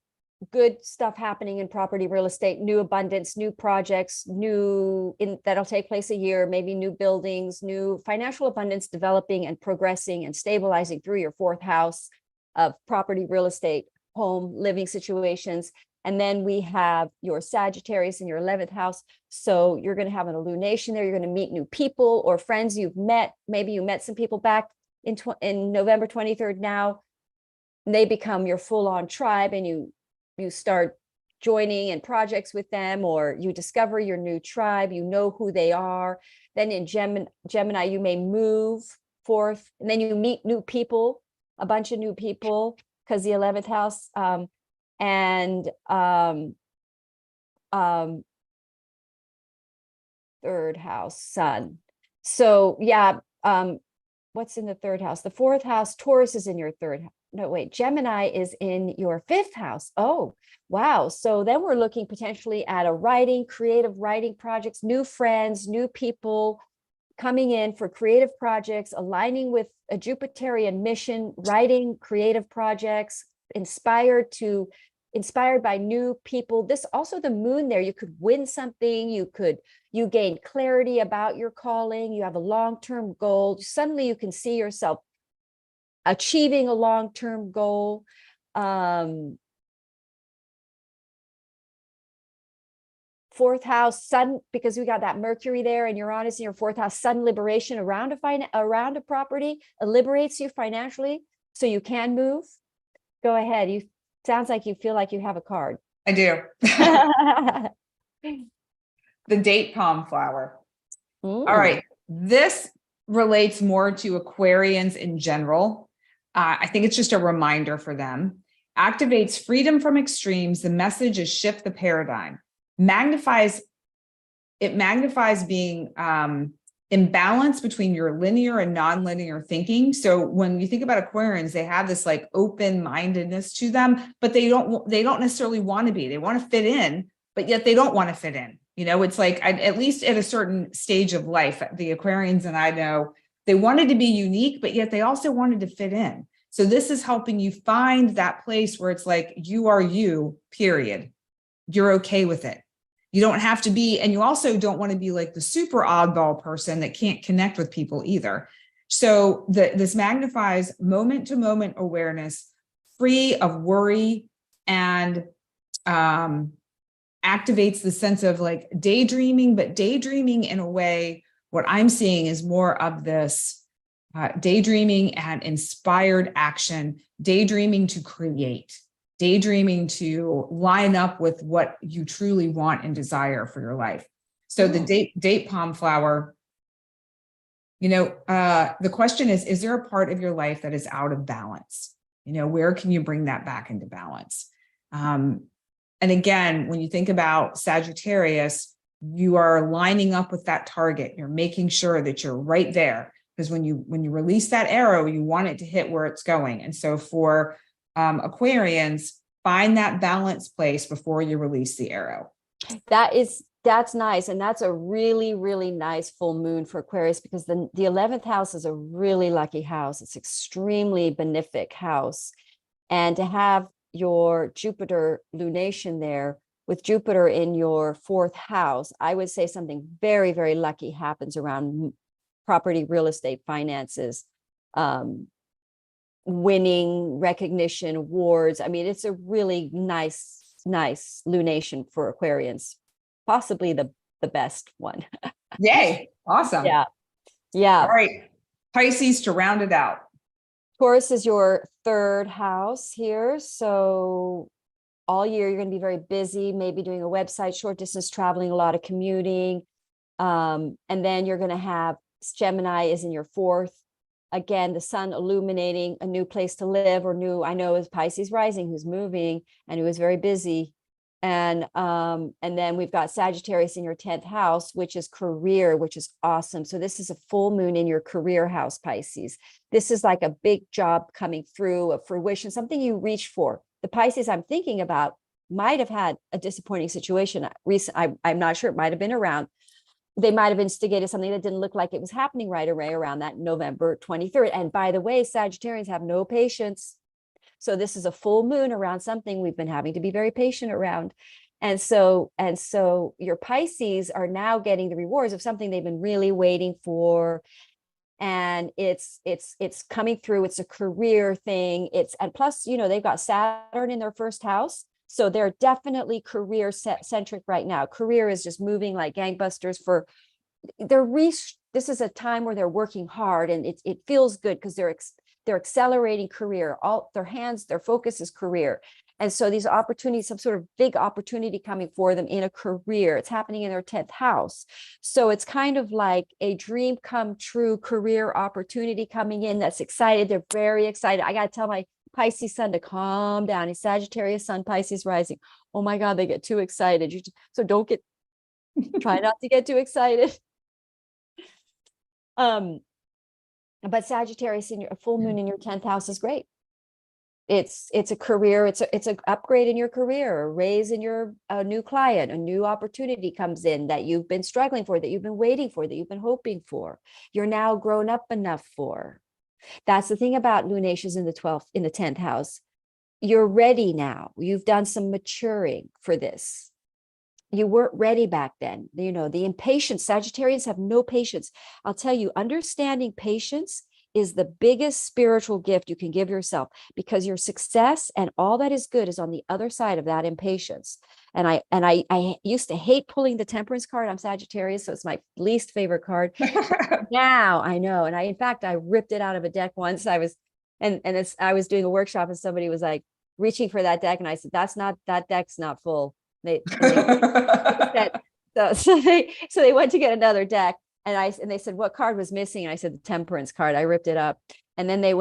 A: good stuff happening in property, real estate, new abundance, new projects, that'll take place a year, maybe new buildings, new financial abundance developing and progressing and stabilizing through your 4th house of property, real estate, home, living situations. And then we have your Sagittarius in your 11th house. So you're going to have an illumination there. You're going to meet new people or friends you've met. Maybe you met some people back in November 23rd now. They become your full-on tribe, and you start joining in projects with them, or you discover your new tribe. You know who they are. Then in Gemini, you may move forth, and then you meet new people, a bunch of new people, because the 11th house, and 3rd house, sun. So yeah, what's in the 3rd house? The 4th house, Taurus is in your 3rd. No, wait, Gemini is in your 5th house. Oh, wow. So then we're looking potentially at creative writing projects, new friends, new people coming in for creative projects, aligning with a Jupiterian mission, writing creative projects, inspired by new people. This also, the moon there, you could win something, you gain clarity about your calling, you have a long-term goal. Suddenly you can see yourself achieving a long-term goal. 4th house, sun, because we got that Mercury there and Uranus in your 4th house, sun liberation around a property, it liberates you financially so you can move. Go ahead. Sounds like you feel like you have a card.
B: I do. The date palm flower. All right. This relates more to Aquarians in general. I think it's just a reminder for them. Activates freedom from extremes. The message is shift the paradigm. Magnifies being imbalance between your linear and non-linear thinking. So when you think about Aquarians, they have this like open-mindedness to them, but they don't necessarily want to be. They want to fit in, but yet they don't want to fit in. It's like, at least at a certain stage of life, the Aquarians and I know, they wanted to be unique, but yet they also wanted to fit in. So this is helping you find that place where it's like, you are you, period. You're okay with it. You don't have to be, and you also don't want to be like the super oddball person that can't connect with people either. So this magnifies moment-to-moment awareness, free of worry and activates the sense of like daydreaming, but daydreaming in a way, what I'm seeing is more of this daydreaming and inspired action, daydreaming to create, daydreaming to line up with what you truly want and desire for your life. So the date palm flower, the question is there a part of your life that is out of balance? Where can you bring that back into balance? And again, when you think about Sagittarius, you are lining up with that target. You're making sure that you're right there, because when you release that arrow, you want it to hit where it's going. And so for Aquarians, find that balanced place before you release the arrow.
A: That's nice. And that's a really, really nice full moon for Aquarius, because the 11th house is a really lucky house. It's extremely benefic house. And to have your Jupiter lunation there with Jupiter in your 4th house, I would say something very, very lucky happens around property, real estate, finances, winning, recognition, awards. I mean, it's a really nice lunation for Aquarians. Possibly the best one.
B: Yay. Awesome.
A: Yeah.
B: All right. Pisces to round it out.
A: Taurus is your 3rd house here. So all year you're going to be very busy, maybe doing a website, short distance traveling, a lot of commuting. And then you're going to have Gemini is in your 4th. Again, the sun illuminating a new place to live, or I know is Pisces rising, who's moving and who is very busy. And then we've got Sagittarius in your 10th house, which is career, which is awesome. So this is a full moon in your career house, Pisces. This is like a big job coming through, a fruition, something you reach for. The Pisces I'm thinking about might have had a disappointing situation. I'm not sure, it might have been around. They might have instigated something that didn't look like it was happening right away around that November 23rd. And by the way, Sagittarians have no patience. So this is a full moon around something we've been having to be very patient around. And so your Pisces are now getting the rewards of something they've been really waiting for. And it's coming through. It's a career thing. And plus, they've got Saturn in their 1st house. So they're definitely career centric right now. Career is just moving like gangbusters this is a time where they're working hard, and it feels good because they're accelerating career. All their focus is career. And so these opportunities, some sort of big opportunity coming for them in a career, it's happening in their 10th house. So it's kind of like a dream come true career opportunity coming in that's excited. They're very excited. I got to tell my Pisces sun to calm down. He's Sagittarius sun, Pisces rising. Oh my God, they get too excited. So try not to get too excited. But Sagittarius in a full moon in your 10th house is great. It's a career. It's an upgrade in your career, a raise in your new client, a new opportunity comes in that you've been struggling for, that you've been waiting for, that you've been hoping for. You're now grown up enough for. That's the thing about lunations in the 10th house. You're ready now. You've done some maturing for this. You weren't ready back then. The impatience, Sagittarians have no patience. I'll tell you, understanding patience is the biggest spiritual gift you can give yourself, because your success and all that is good is on the other side of that impatience. And I used to hate pulling the Temperance card. I'm Sagittarius, so it's my least favorite card. Now I know. And in fact, I ripped it out of a deck once. I was doing a workshop, and somebody was like reaching for that deck. And I said, that deck's not full. They said, so they went to get another deck, and they said, what card was missing? And I said, the Temperance card. I ripped it up. And then they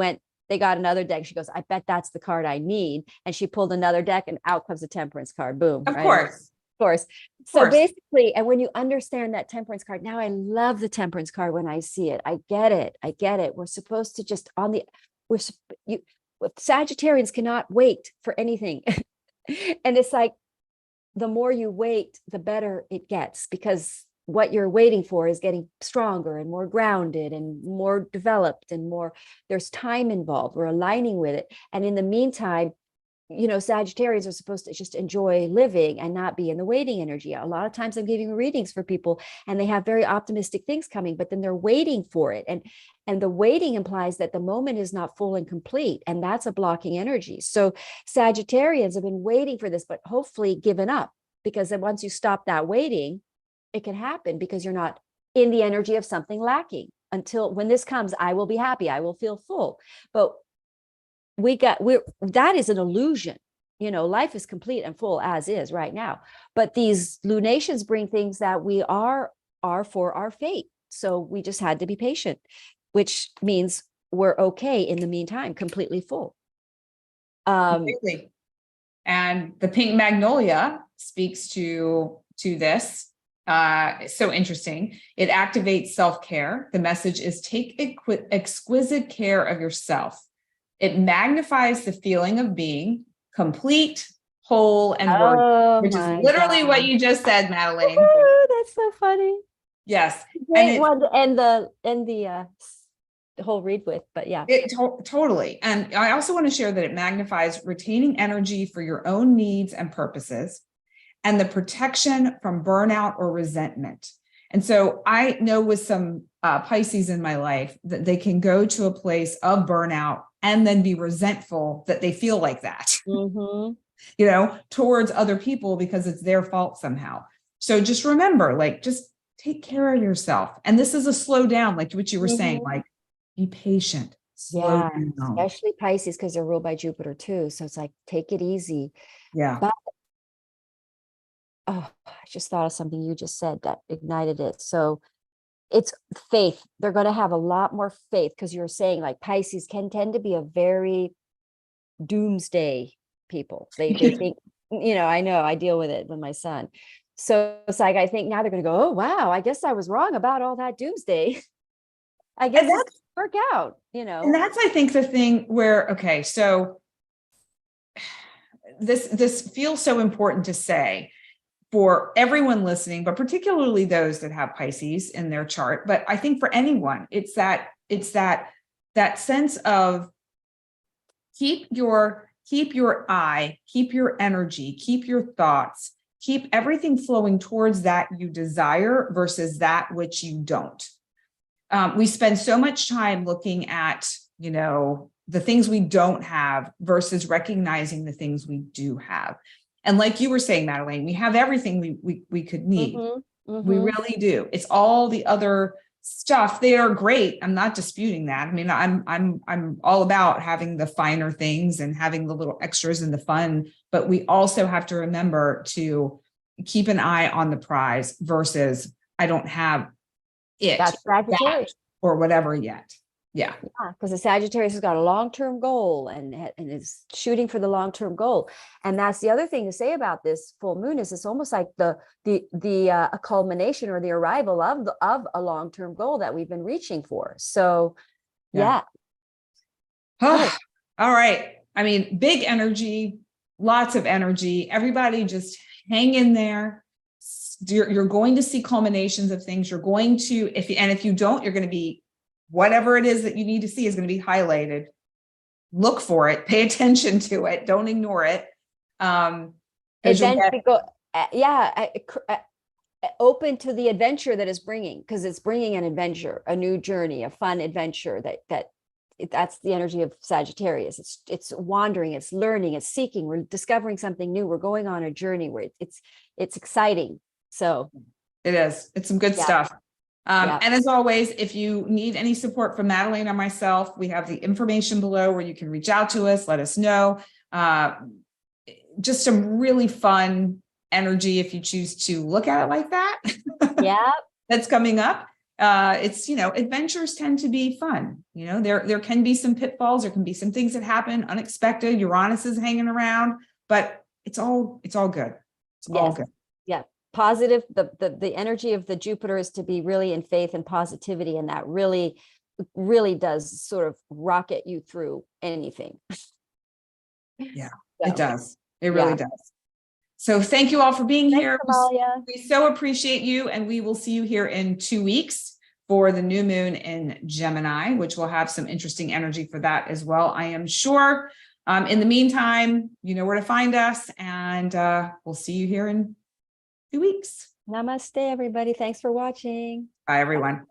A: got another deck. She goes, I bet that's the card I need. And she pulled another deck, and out comes the Temperance card. Boom.
B: Of
A: right?
B: course.
A: So basically, and when you understand that Temperance card, now I love the Temperance card when I see it. I get it. We're supposed to just Sagittarians cannot wait for anything. And it's like, the more you wait, the better it gets, because what you're waiting for is getting stronger and more grounded and more developed and there's time involved. We're aligning with it. And in the meantime, Sagittarians are supposed to just enjoy living and not be in the waiting energy. A lot of times I'm giving readings for people and they have very optimistic things coming, but then they're waiting for it. And the waiting implies that the moment is not full and complete. And that's a blocking energy. So Sagittarians have been waiting for this, but hopefully given up. because then once you stop that waiting, it can happen because you're not in the energy of something lacking. Until when this comes, I will be happy, I will feel full. But that is an illusion. Life is complete and full as is right now. But these lunations bring things that we are for our fate. So we just had to be patient, which means we're okay in the meantime, completely full.
B: Completely. And the pink magnolia speaks to this. So interesting. It activates self-care. The message is take exquisite care of yourself. It magnifies the feeling of being complete, whole, and worthy, which is literally what you just said, Madelaine.
A: Oh, that's so funny.
B: Yes.
A: Great one to end the whole read with, but yeah.
B: Totally. And I also want to share that it magnifies retaining energy for your own needs and purposes, and the protection from burnout or resentment. And so I know with some Pisces in my life that they can go to a place of burnout and then be resentful that they feel like that, towards other people because it's their fault somehow. So just remember, just take care of yourself. And this is a slow down, like what you were saying, be patient, slow down.
A: Especially Pisces, because they're ruled by Jupiter too. So it's like, take it easy.
B: Yeah.
A: But I just thought of something you just said that ignited it. So it's faith. They're going to have a lot more faith, because you're saying like Pisces can tend to be a very doomsday people. They think, I know, I deal with it with my son. So it's like, I think now they're going to go, oh, wow, I guess I was wrong about all that doomsday. I guess it's work out,
B: And that's, I think, the thing where, okay, so this feels so important to say for everyone listening, but particularly those that have Pisces in their chart. But I think for anyone, it's that sense of keep your eye, keep your energy, keep your thoughts, keep everything flowing towards that you desire versus that which you don't. We spend so much time looking at, the things we don't have versus recognizing the things we do have. And like you were saying, Madelaine, we have everything we could need. We really do. It's all the other stuff. They are great. I'm not disputing that. I mean, I'm all about having the finer things and having the little extras and the fun, but we also have to remember to keep an eye on the prize versus I don't have it.
A: That's Sagittarius
B: or whatever yet. Yeah.
A: Because the Sagittarius has got a long-term goal and is shooting for the long-term goal. And that's the other thing to say about this full moon is it's almost like a culmination or the arrival of a long-term goal that we've been reaching for. So yeah.
B: All right. I mean, big energy, lots of energy. Everybody just hang in there. You're going to see culminations of things. You're going to, if you don't, you're going to be, whatever it is that you need to see is going to be highlighted. Look for it, pay attention to it. Don't ignore it.
A: Open to the adventure that is bringing, because it's bringing an adventure, a new journey, a fun adventure that's the energy of Sagittarius. It's wandering, it's learning, it's seeking, we're discovering something new. We're going on a journey where it's exciting. So
B: it is, it's some good stuff. And as always, if you need any support from Madelaine or myself, we have the information below where you can reach out to us, let us know. Just some really fun energy if you choose to look at it like that.
A: Yeah.
B: That's coming up. It's, adventures tend to be fun. There can be some pitfalls, there can be some things that happen unexpected. Uranus is hanging around, but it's all good. It's all good.
A: Yeah. Positive, the energy of the Jupiter is to be really in faith and positivity, and that really does sort of rocket you through anything.
B: Yeah, it does. It really does. So thank you all for being here.
A: Amalia.
B: We so appreciate you, and we will see you here in 2 weeks for the new moon in Gemini, which will have some interesting energy for that as well, I am sure. In the meantime, you know where to find us, and we'll see you here in 2 weeks.
A: Namaste, everybody. Thanks for watching.
B: Bye, everyone.